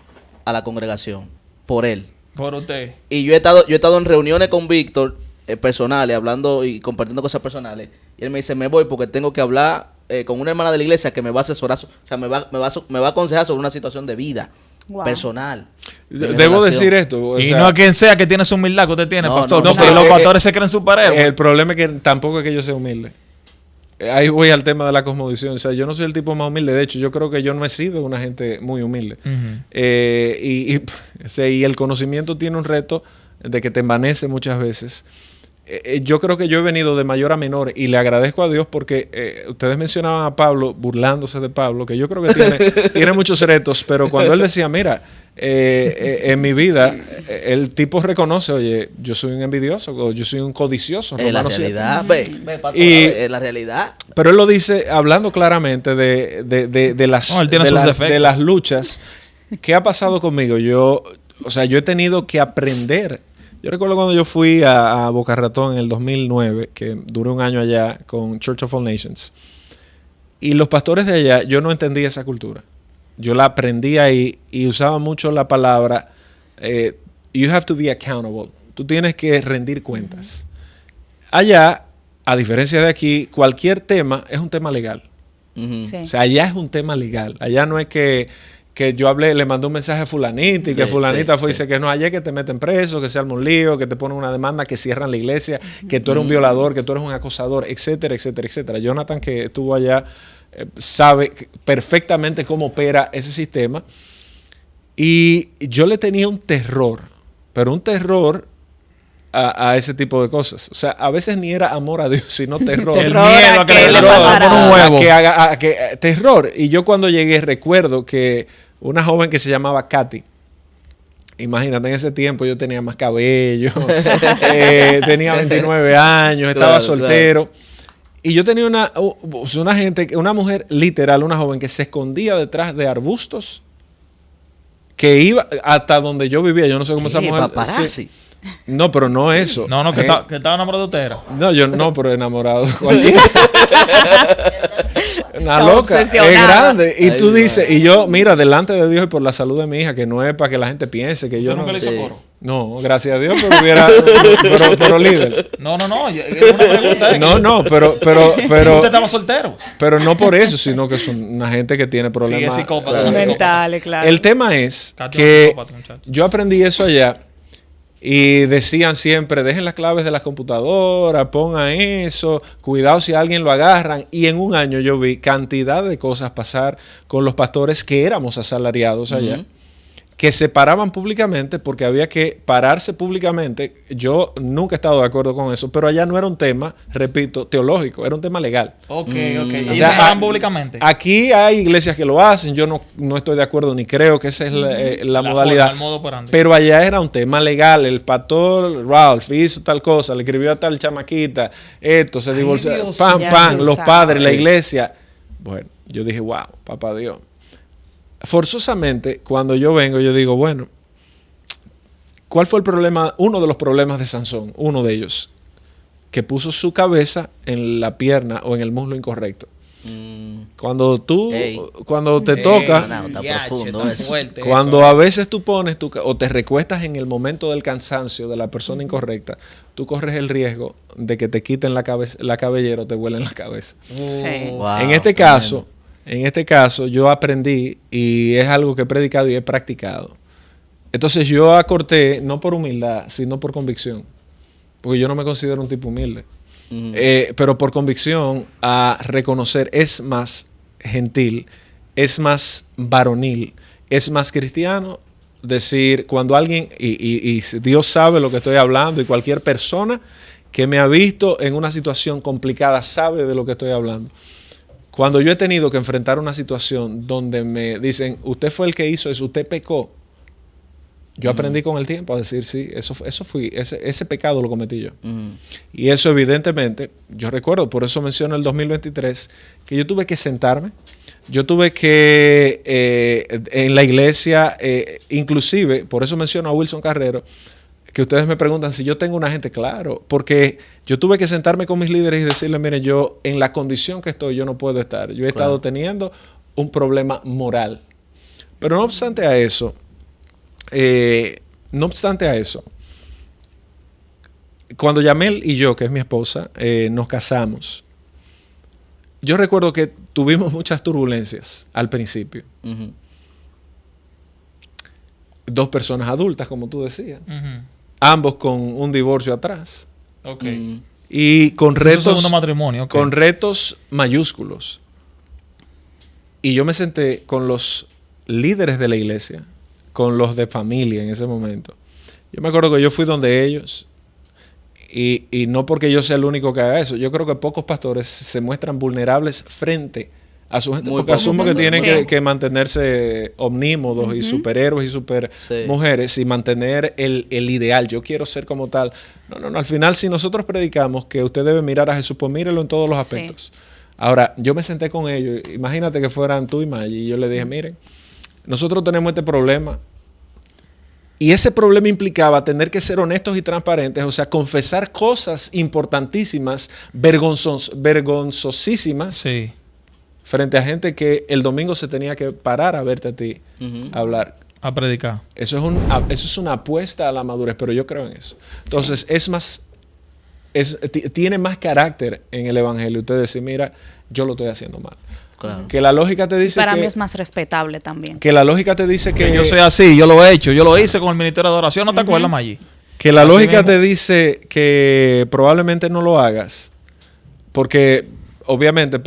a la congregación por él. Por usted. Y yo he estado en reuniones con Víctor personales, hablando y compartiendo cosas personales. Y él me dice, me voy porque tengo que hablar con una hermana de la iglesia que me va a asesorar, o sea, me va a aconsejar sobre una situación de vida Wow. personal. de mi Debo relación. decir esto. o Y sea, no a quien sea que tiene su humildad que usted tiene, No, pastor. no, porque no, los pero, pastores se creen superhéroes. el problema es que tampoco es que yo sea humilde. Ahí voy al tema de la cosmovisión. O sea, yo no soy el tipo más humilde. De hecho, yo creo que yo no he sido una gente muy humilde. Ujú. Y el conocimiento tiene un reto de que te envanece muchas veces. Yo creo que yo he venido de mayor a menor y le agradezco a Dios porque ustedes mencionaban a Pablo, burlándose de Pablo, que yo creo que tiene muchos retos, pero cuando él decía, mira, en mi vida, el tipo reconoce, oye, yo soy un envidioso, o yo soy un codicioso. En la Romanos 7. realidad, pastor, Y- en la realidad. Pero él lo dice hablando claramente de las, No, él tiene de, sus la- defectos. de las luchas. ¿Qué ha pasado conmigo? Yo he tenido que aprender. Yo recuerdo cuando yo fui a Boca Ratón en el 2009, que duré un año allá con Church of All Nations. Y los pastores de allá, yo no entendía esa cultura. Yo la aprendí ahí y usaba mucho la palabra you have to be accountable. Tú tienes que rendir cuentas. Allá, a diferencia de aquí, cualquier tema es un tema legal. Ujú. Sí. O sea, allá es un tema legal. Allá no es que yo hablé, le mandé un mensaje a fulanita y que Sí, fulanita sí, fue y sí. dice que no, allá es que te meten preso, que se arma un lío, que te ponen una demanda, que cierran la iglesia, que tú eres un violador, que tú eres un acosador, etcétera, etcétera, etcétera. Jonathan, que estuvo allá, sabe perfectamente cómo opera ese sistema. Y yo le tenía un terror, pero un terror a ese tipo de cosas. O sea, a veces ni era amor a Dios, sino terror. El Terror miedo a a que que le le pasara pasara. por un huevo. Terror. Y yo cuando llegué recuerdo que una joven que se llamaba Katy, imagínate, en ese tiempo yo tenía más cabello, tenía 29 años, estaba Claro, soltero. Y yo tenía una mujer literal, una joven que se escondía detrás de arbustos, que iba hasta donde yo vivía. Yo no sé cómo esa ¿Qué? mujer... Paparazzi. Sí. No, pero no eso. No, no, que estaba enamorado de usted. Era. No, yo no, pero enamorado de cualquiera. Una Está loca, es obsesionada. grande. Y Ay, tú mi dices, y yo, mira, delante de Dios y por la salud de mi hija, que no es para que la gente piense que yo ¿Usted no. nunca le hizo Sí. coro? No, gracias a Dios, pero hubiera. pero líder. No, es una pregunta. No, pero Usted estaba soltero. pero no por eso, sino que son una gente que tiene problemas. Sí, es psicópata. Mentales, claro. El tema es Katy es que psicópata, muchacho. yo aprendí eso allá y decían siempre, dejen las claves de las computadoras, pongan eso, cuidado si a alguien lo agarran. Y en un año yo vi cantidad de cosas pasar con los pastores que éramos asalariados allá, que se paraban públicamente porque había que pararse públicamente. Yo nunca he estado de acuerdo con eso, pero allá no era un tema, repito, teológico, era un tema legal. Ok. O Y se sea, paran públicamente. Aquí hay iglesias que lo hacen, yo no estoy de acuerdo ni creo que esa es la modalidad. Forma, el modo operandi. Pero allá era un tema legal. El pastor Ralph hizo tal cosa, le escribió a tal chamaquita, esto, se divorció, Dios. pam, Ya pam, tú los sabes. padres, la Sí. iglesia. Bueno, yo dije, wow, papá Dios. Forzosamente, cuando yo vengo, yo digo, bueno, ¿cuál fue el problema? Uno de los problemas de Sansón, uno de ellos, que puso su cabeza en la pierna o en el muslo incorrecto. Cuando te toca, No, está Yache, profundo tan eso. fuerte cuando eso. a veces tú pones o te recuestas en el momento del cansancio de la persona incorrecta, tú corres el riesgo de que te quiten la cabellera o te vuelen la cabeza. Sí. Wow, En este tremendo. caso, yo aprendí y es algo que he predicado y he practicado. Entonces yo acorté no por humildad, sino por convicción. Porque yo no me considero un tipo humilde. Pero por convicción a reconocer, es más gentil, es más varonil, es más cristiano decir cuando alguien, y Dios sabe lo que estoy hablando, y cualquier persona que me ha visto en una situación complicada sabe de lo que estoy hablando. Cuando yo he tenido que enfrentar una situación donde me dicen, usted fue el que hizo eso, usted pecó, yo aprendí con el tiempo a decir, sí, eso fui, ese pecado lo cometí yo. Y eso evidentemente, yo recuerdo, por eso menciono el 2023, que yo tuve que sentarme, yo tuve que, en la iglesia, inclusive, por eso menciono a Wilson Carrero, que ustedes me preguntan si yo tengo una gente, claro, porque yo tuve que sentarme con mis líderes y decirles, miren, yo en la condición que estoy, yo no puedo estar. Yo he estado teniendo un problema moral. Pero no obstante a eso, cuando Yamel y yo, que es mi esposa, nos casamos, yo recuerdo que tuvimos muchas turbulencias al principio. Dos personas adultas, como tú decías. Ambos con un divorcio atrás. Ok. Y con Eso es retos, segundo matrimonio, ok. con retos mayúsculos. Y yo me senté con los líderes de la iglesia, con los de familia en ese momento. Yo me acuerdo que yo fui donde ellos, y no porque yo sea el único que haga eso. Yo creo que pocos pastores se muestran vulnerables frente a su gente, Muy porque pocos asumo que pastores. tienen Sí. que mantenerse omnímodos y superhéroes y super Sí. mujeres y mantener el ideal. Yo quiero ser como tal. No. Al final, si nosotros predicamos que usted debe mirar a Jesús, pues mírelo en todos los Sí. aspectos. Ahora, yo me senté con ellos. Imagínate que fueran tú y Maggie, y yo le dije, miren, nosotros tenemos este problema. Y ese problema implicaba tener que ser honestos y transparentes, o sea, confesar cosas importantísimas, vergonzosísimas, Sí. frente a gente que el domingo se tenía que parar a verte a ti a hablar. A predicar. Eso es una apuesta a la madurez, pero yo creo en eso. Entonces, tiene más carácter en el evangelio. Usted dice, mira, yo lo estoy haciendo mal. Claro. Que la lógica te dice Para que, mí es más respetable también. que la lógica te dice que Yo soy así, yo lo he hecho. Yo lo hice con el Ministerio de Adoración. ¿No te acuerdas, Maggi? Que la Así lógica mismo. te dice que probablemente no lo hagas. Porque obviamente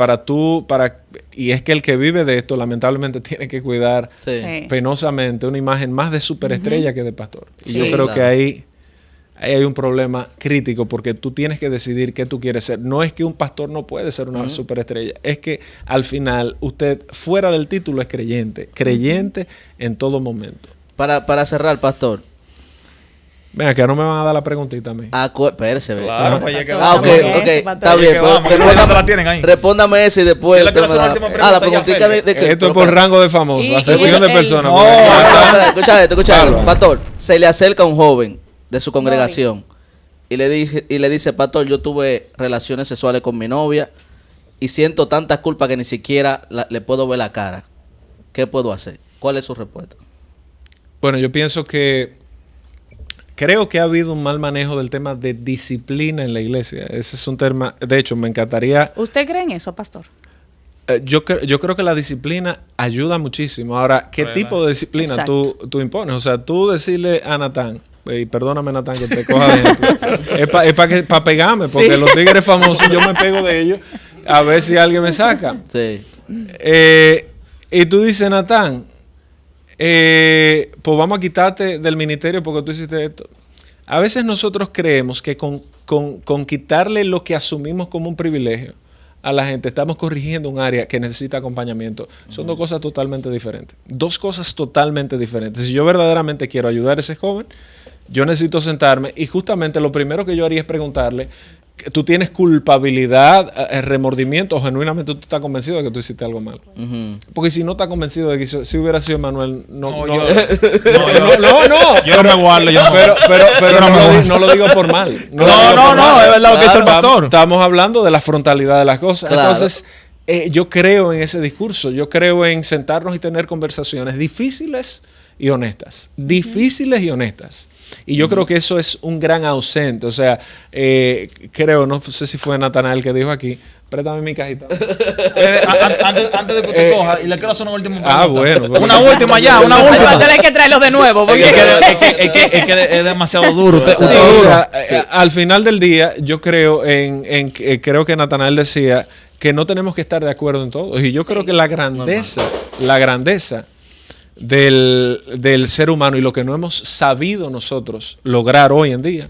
y es que el que vive de esto lamentablemente tiene que cuidar Sí. Sí. penosamente una imagen más de superestrella que de pastor. Y Sí. yo creo Claro. que ahí hay un problema crítico porque tú tienes que decidir qué tú quieres ser. No es que un pastor no puede ser una superestrella, es que al final usted fuera del título es creyente en todo momento. Para cerrar, pastor. Venga, que no me van a dar la preguntita a mí. Espérese, ve. Claro, Ajá. pues ya que Ah, vamos. ok, Bien, ok. ese Está pastor. bien. Que Pero vamos, respóndame, la tienen ahí. respóndame ese y después. Yo le quiero usted me hacer una da- última la pregunta, preguntita Jafet. de qué. Esto es por rango de famoso, Y- asesión de y- personas. No. porque- Escucha esto. Bárbaro. Pastor, se le acerca un joven de su congregación y le dice, pastor, yo tuve relaciones sexuales con mi novia y siento tantas culpas que ni siquiera le puedo ver la cara. ¿Qué puedo hacer? ¿Cuál es su respuesta? Bueno, yo pienso que creo que ha habido un mal manejo del tema de disciplina en la iglesia. Ese es un tema, de hecho, me encantaría. ¿Usted cree en eso, pastor? Yo creo que la disciplina ayuda muchísimo. Ahora, ¿qué Prueba. tipo de disciplina Exacto. tú impones? O sea, tú decirle a Natán, y perdóname Natán que te coja de ejemplo, es para pegarme, porque Sí. los tigres famosos yo me pego de ellos a ver si alguien me saca. Sí. Y tú dices, Natán, pues vamos a quitarte del ministerio porque tú hiciste esto. A veces nosotros creemos que con quitarle lo que asumimos como un privilegio a la gente, estamos corrigiendo un área que necesita acompañamiento. Son dos cosas totalmente diferentes. Dos cosas totalmente diferentes. Si yo verdaderamente quiero ayudar a ese joven, yo necesito sentarme y justamente lo primero que yo haría es preguntarle, ¿tú tienes culpabilidad, remordimiento o genuinamente tú estás convencido de que tú hiciste algo mal? Porque si no estás convencido de que si hubiera sido Manuel, no. Yo no me guardo. Pero no lo digo por mal. No, es verdad lo que dice el pastor. Estamos hablando de la frontalidad de las cosas. Claro. Entonces, yo creo en ese discurso. Yo creo en sentarnos y tener conversaciones difíciles y honestas. Difíciles y honestas. Y yo creo que eso es un gran ausente. O sea, no sé si fue Natanael que dijo aquí, préstame mi cajita. Antes de que te coja, y le quiero hacer una última pregunta. Bueno. Una última ya, una Ay, última. va a tener que traerlo de nuevo. Porque... Es que es demasiado duro. Usted O duro. sea, al final del día, yo creo creo que Natanael decía que no tenemos que estar de acuerdo en todo. Y yo creo que la grandeza del ser humano y lo que no hemos sabido nosotros lograr hoy en día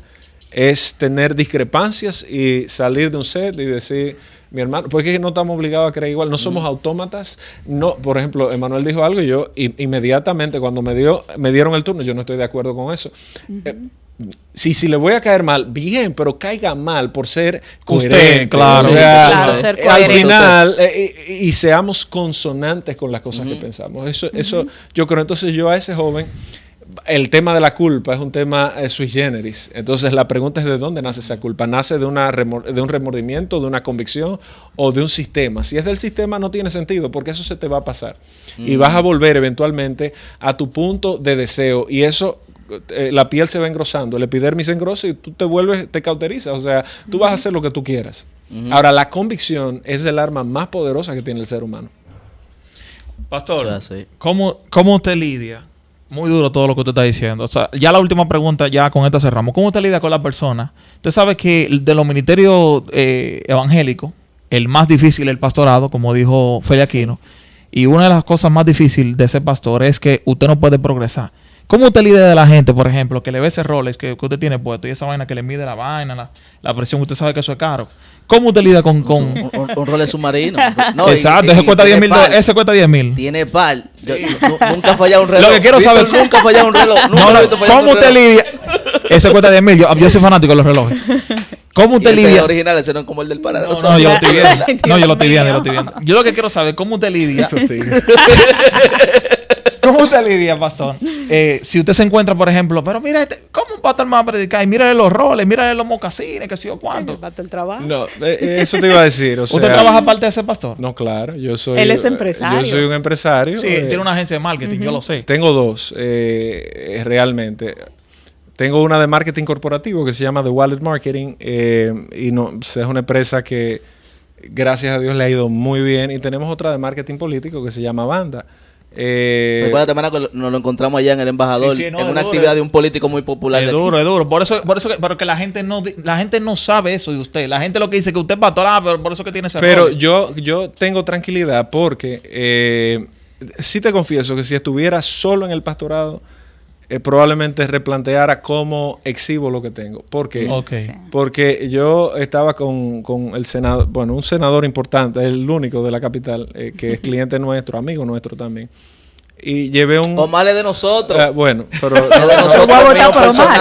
es tener discrepancias y salir de un set y decir, mi hermano, porque no estamos obligados a creer igual, no somos autómatas. No, por ejemplo, Emanuel dijo algo y yo inmediatamente cuando me dieron el turno, yo no estoy de acuerdo con eso. Si le voy a caer mal, bien, pero caiga mal por ser coherente. Claro. O sea, Claro, ser al coherente. final, y seamos consonantes con las cosas que pensamos. Eso yo creo. Entonces yo a ese joven, el tema de la culpa es un tema sui generis. Entonces la pregunta es de dónde nace esa culpa. ¿Nace de un remordimiento, de una convicción o de un sistema? Si es del sistema no tiene sentido porque eso se te va a pasar. Y vas a volver eventualmente a tu punto de deseo y eso... la piel se va engrosando, el epidermis se engrosa y tú te cauterizas. O sea, tú vas a hacer lo que tú quieras. Ahora, la convicción es el arma más poderosa que tiene el ser humano. Pastor, O sea, sí. ¿cómo usted lidia? Muy duro todo lo que usted está diciendo. O sea, ya la última pregunta, ya con esta cerramos. ¿Cómo usted lidia con las personas? Usted sabe que de los ministerios evangélicos, el más difícil es el pastorado, como dijo Feli Aquino. Y una de las cosas más difíciles de ser pastor es que usted no puede progresar. ¿Cómo usted lidia de la gente, por ejemplo, que le ve ese Rolex que usted tiene puesto y esa vaina que le mide la vaina, la presión? Usted sabe que eso es caro. ¿Cómo usted lidia con...? Un Rolex submarino. No, Exacto, ese cuesta 10 mil. Ese cuesta 10 mil. Tiene par. Nunca ha fallado un reloj. Lo que quiero saber... Nunca ha fallado un reloj. Nunca lo he visto fallar ¿Cómo un usted reloj. lidia? Ese cuesta 10 mil. Yo soy fanático de los relojes. ¿Cómo Y usted ese es lidia? original, ese no es como el del paradero. No, yo lo estoy viendo. No, yo lo estoy viendo. Yo lo que quiero saber, ¿cómo usted lidia? ¿Cómo usted lidia, pastor? Si usted se encuentra, por ejemplo, pero mira, ¿cómo un pastor más a predicar? Y mírale los roles, mírale los mocasines, que sé yo cuánto. El trabajo. No, eso te iba a decir. O sea, ¿Usted trabaja aparte de ser pastor? No, claro. Yo soy... Él es empresario. Yo soy un empresario. Sí, tiene una agencia de marketing, yo lo sé. Tengo dos, realmente. Tengo una de marketing corporativo que se llama The Wallet Marketing y es una empresa que gracias a Dios le ha ido muy bien. Y tenemos otra de marketing político que se llama Banda. Recuerda, Mana, que nos lo encontramos allá en el Embajador, Sí, no, en es una duro, actividad de un político muy popular. Es de aquí. duro, es duro. Por eso pero que la gente no sabe eso de usted. La gente lo que dice que usted es pastor, pero por eso que tiene ese Pero rol. yo tengo tranquilidad porque sí te confieso que si estuviera solo en el pastorado, probablemente replanteara cómo exhibo lo que tengo. ¿Por qué? Ok. Sí. Porque yo estaba con el senador, bueno, un senador importante, el único de la capital, que es cliente nuestro, amigo nuestro también. Y llevé un... Omar es de nosotros. bueno, pero... Es de nosotros, voy a votar mío por Omar. personal.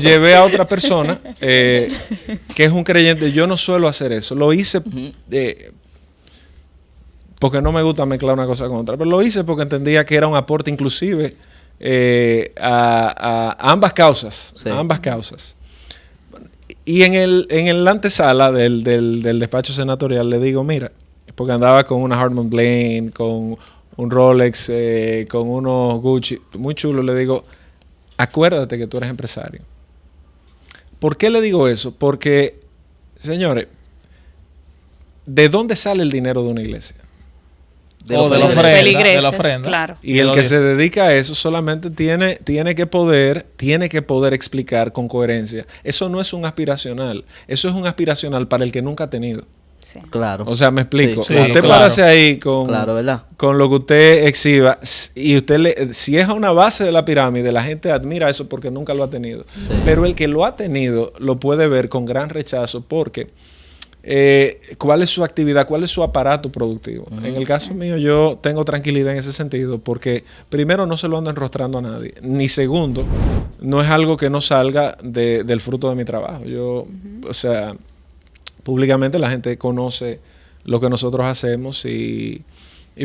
Llevé a otra persona que es un creyente. Yo no suelo hacer eso. Lo hice porque no me gusta mezclar una cosa con otra. Pero lo hice porque entendía que era un aporte inclusive a ambas causas. Sí. A ambas causas. Y en la antesala del despacho senatorial le digo, mira, porque andaba con una Hartman Blaine, con un Rolex, con unos Gucci, muy chulo, le digo, acuérdate que tú eres empresario. ¿Por qué le digo eso? Porque, señores, ¿de dónde sale el dinero de una iglesia? De O los de la feligreses. ofrenda. Feligreses, de la ofrenda. claro. Y el que se dedica a eso solamente tiene que poder explicar con coherencia. Eso no es un aspiracional. Eso es un aspiracional para el que nunca ha tenido. Sí. Claro. O sea, me explico. Sí, claro, usted claro. párase ahí con, Claro, ¿verdad? con lo que usted exhiba y si es a una base de la pirámide, la gente admira eso porque nunca lo ha tenido. Sí. Pero el que lo ha tenido lo puede ver con gran rechazo porque ¿cuál es su actividad? ¿Cuál es su aparato productivo? En el caso mío, yo tengo tranquilidad en ese sentido porque primero no se lo ando enrostrando a nadie, ni segundo, no es algo que no salga del fruto de mi trabajo. Yo, o sea, públicamente la gente conoce lo que nosotros hacemos y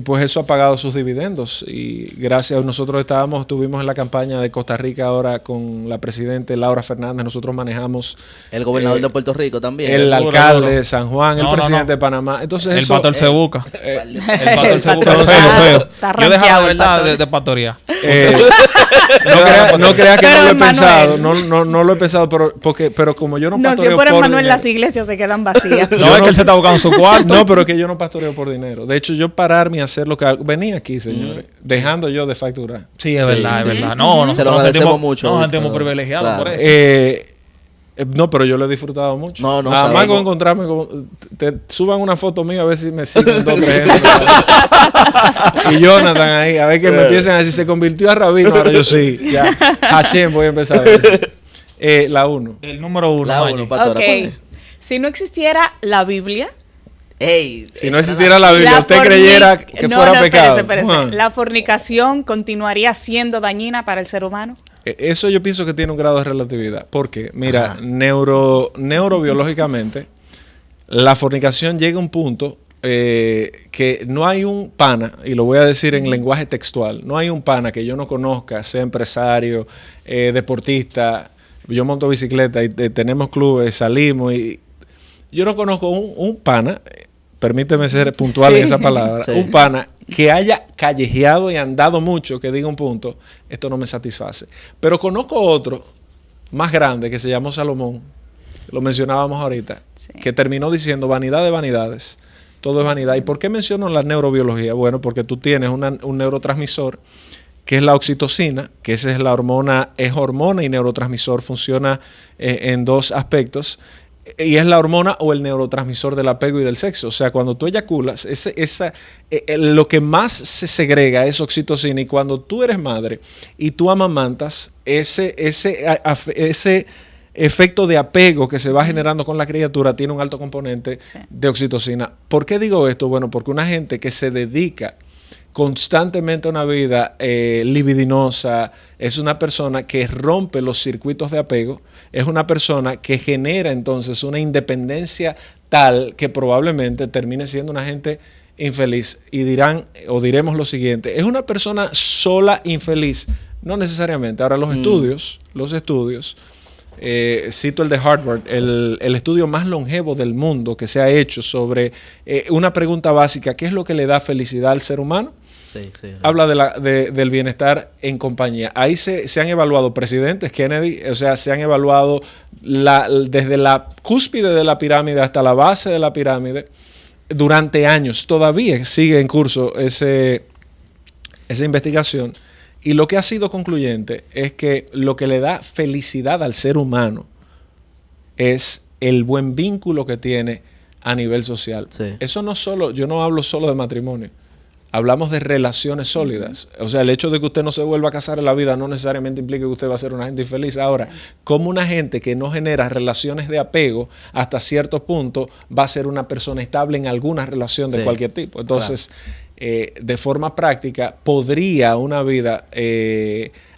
pues eso ha pagado sus dividendos y gracias a nosotros estuvimos en la campaña de Costa Rica ahora con la presidenta Laura Fernández, nosotros manejamos El gobernador de Puerto Rico también. el Duro, alcalde duro. de San Juan, el No, no, presidente no. de Panamá, entonces El eso pastor se busca. El El pastor se busca. patrón Feo. está Yo dejaba rankeado de el verdad pastor. de pastorear. no crea que Pero no lo he Manuel. pensado, no lo he pensado, pero como yo no No, si pastoreo por por Manuel dinero. las iglesias se quedan vacías. No, es que él se está buscando su cuarto. No, pero que yo no pastoreo por dinero. De hecho, yo pararme a hacer lo que hago. Venía aquí, señores, dejando yo de facturar. Sí, es Sí, verdad, sí. es verdad. No, Se lo nos agradecemos sentimos mucho, Nos Víctor. sentimos privilegiados Claro. por eso. No, pero yo lo he disfrutado mucho. No, Nada más sabemos. con encontrarme te suban una foto mía a ver si me siguen 2 o 3 gente. Y Jonathan ahí, a ver que me empiecen a decir, se convirtió a rabino, ahora yo sí. Ya, Hashem voy a empezar a decir. La 1. El número 1. La uno, pastora. Ok. ¿cuál es? Si no existiera la Biblia, Ey, Si no esa existiera la Biblia, usted creyera que fuera pecado. Espérese. Ah. ¿La fornicación continuaría siendo dañina para el ser humano? Eso yo pienso que tiene un grado de relatividad. Porque, mira, neurobiológicamente, la fornicación llega a un punto que no hay un pana, y lo voy a decir en lenguaje textual, no hay un pana que yo no conozca, sea empresario, deportista, yo monto bicicleta y tenemos clubes, salimos y yo no conozco un pana, permíteme ser puntual en esa palabra, Sí. un pana que haya callejeado y andado mucho, que diga un punto, esto no me satisface. Pero conozco otro más grande que se llamó Salomón, lo mencionábamos ahorita, Sí. que terminó diciendo vanidad de vanidades, todo es vanidad. ¿Y por qué menciono la neurobiología? Bueno, porque tú tienes un neurotransmisor que es la oxitocina, que esa es la hormona, es hormona y neurotransmisor, funciona en 2 aspectos. Y es la hormona o el neurotransmisor del apego y del sexo. O sea, cuando tú eyaculas, lo que más se segrega es oxitocina. Y cuando tú eres madre y tú amamantas, ese efecto de apego que se va generando con la criatura tiene un alto componente Sí. de oxitocina. ¿Por qué digo esto? Bueno, porque una gente que se dedica constantemente a una vida libidinosa, es una persona que rompe los circuitos de apego, es una persona que genera entonces una independencia tal que probablemente termine siendo una gente infeliz. Y dirán, o diremos lo siguiente, es una persona sola infeliz, no necesariamente. Ahora los estudios, cito el de Harvard, el estudio más longevo del mundo que se ha hecho sobre una pregunta básica, ¿qué es lo que le da felicidad al ser humano? Sí. Habla del bienestar en compañía. Ahí se han evaluado presidentes, Kennedy, o sea, se han evaluado desde la cúspide de la pirámide hasta la base de la pirámide durante años. Todavía sigue en curso esa investigación. Y lo que ha sido concluyente es que lo que le da felicidad al ser humano es el buen vínculo que tiene a nivel social. Sí. Eso no solo, yo no hablo solo de matrimonio. Hablamos de relaciones sólidas. O sea, el hecho de que usted no se vuelva a casar en la vida no necesariamente implica que usted va a ser una gente infeliz. Ahora, como una gente que no genera relaciones de apego hasta cierto punto va a ser una persona estable en alguna relación de Sí, cualquier tipo. Entonces, de forma práctica, podría una vida,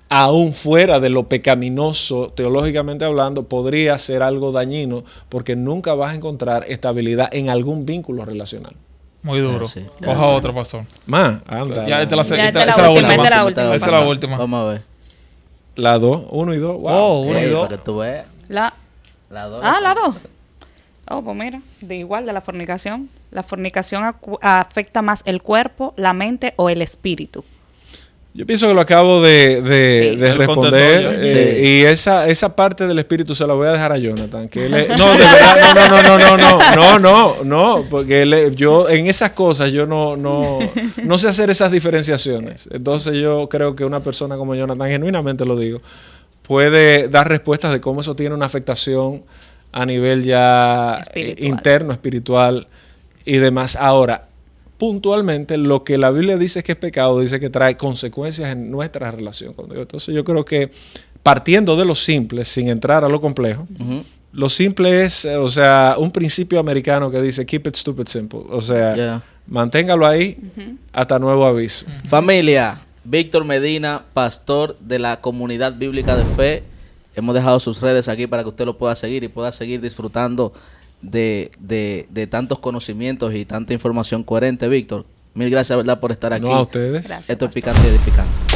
aún fuera de lo pecaminoso, teológicamente hablando, podría ser algo dañino porque nunca vas a encontrar estabilidad en algún vínculo relacional. Muy duro. Sí, Coja otro, pastor. Más, anda. Ya, esta es Ya, la esta es la última. última, esta es la última, Esta es la pastor. última. Vamos a ver. La 2, 1 y 2. Wow. Oh, 1 y 2. Para que tú veas. La 2. la 2. Oh, pues mira, igual de la fornicación. La fornicación afecta más el cuerpo, la mente o el espíritu. Yo pienso que lo acabo de Sí. El responder. contestó ya. Sí. Y esa parte del espíritu se la voy a dejar a Jonathan. Que él es- no, de verdad, no, porque yo en esas cosas yo no sé hacer esas diferenciaciones. Entonces yo creo que una persona como Jonathan, genuinamente lo digo, puede dar respuestas de cómo eso tiene una afectación a nivel ya Espiritual. interno, espiritual, y demás. Ahora, puntualmente, lo que la Biblia dice que es pecado, dice que trae consecuencias en nuestra relación con Dios. Entonces yo creo que partiendo de lo simple, sin entrar a lo complejo, lo simple es, o sea, un principio americano que dice keep it stupid simple. O sea, manténgalo ahí hasta nuevo aviso. Familia, Víctor Medina, pastor de la Comunidad Bíblica de Fe. Hemos dejado sus redes aquí para que usted lo pueda seguir y pueda seguir disfrutando de tantos conocimientos y tanta información coherente. Víctor, mil gracias, ¿verdad?, por estar aquí. No, a ustedes. Gracias, Esto es pastor. Picante y Edificante.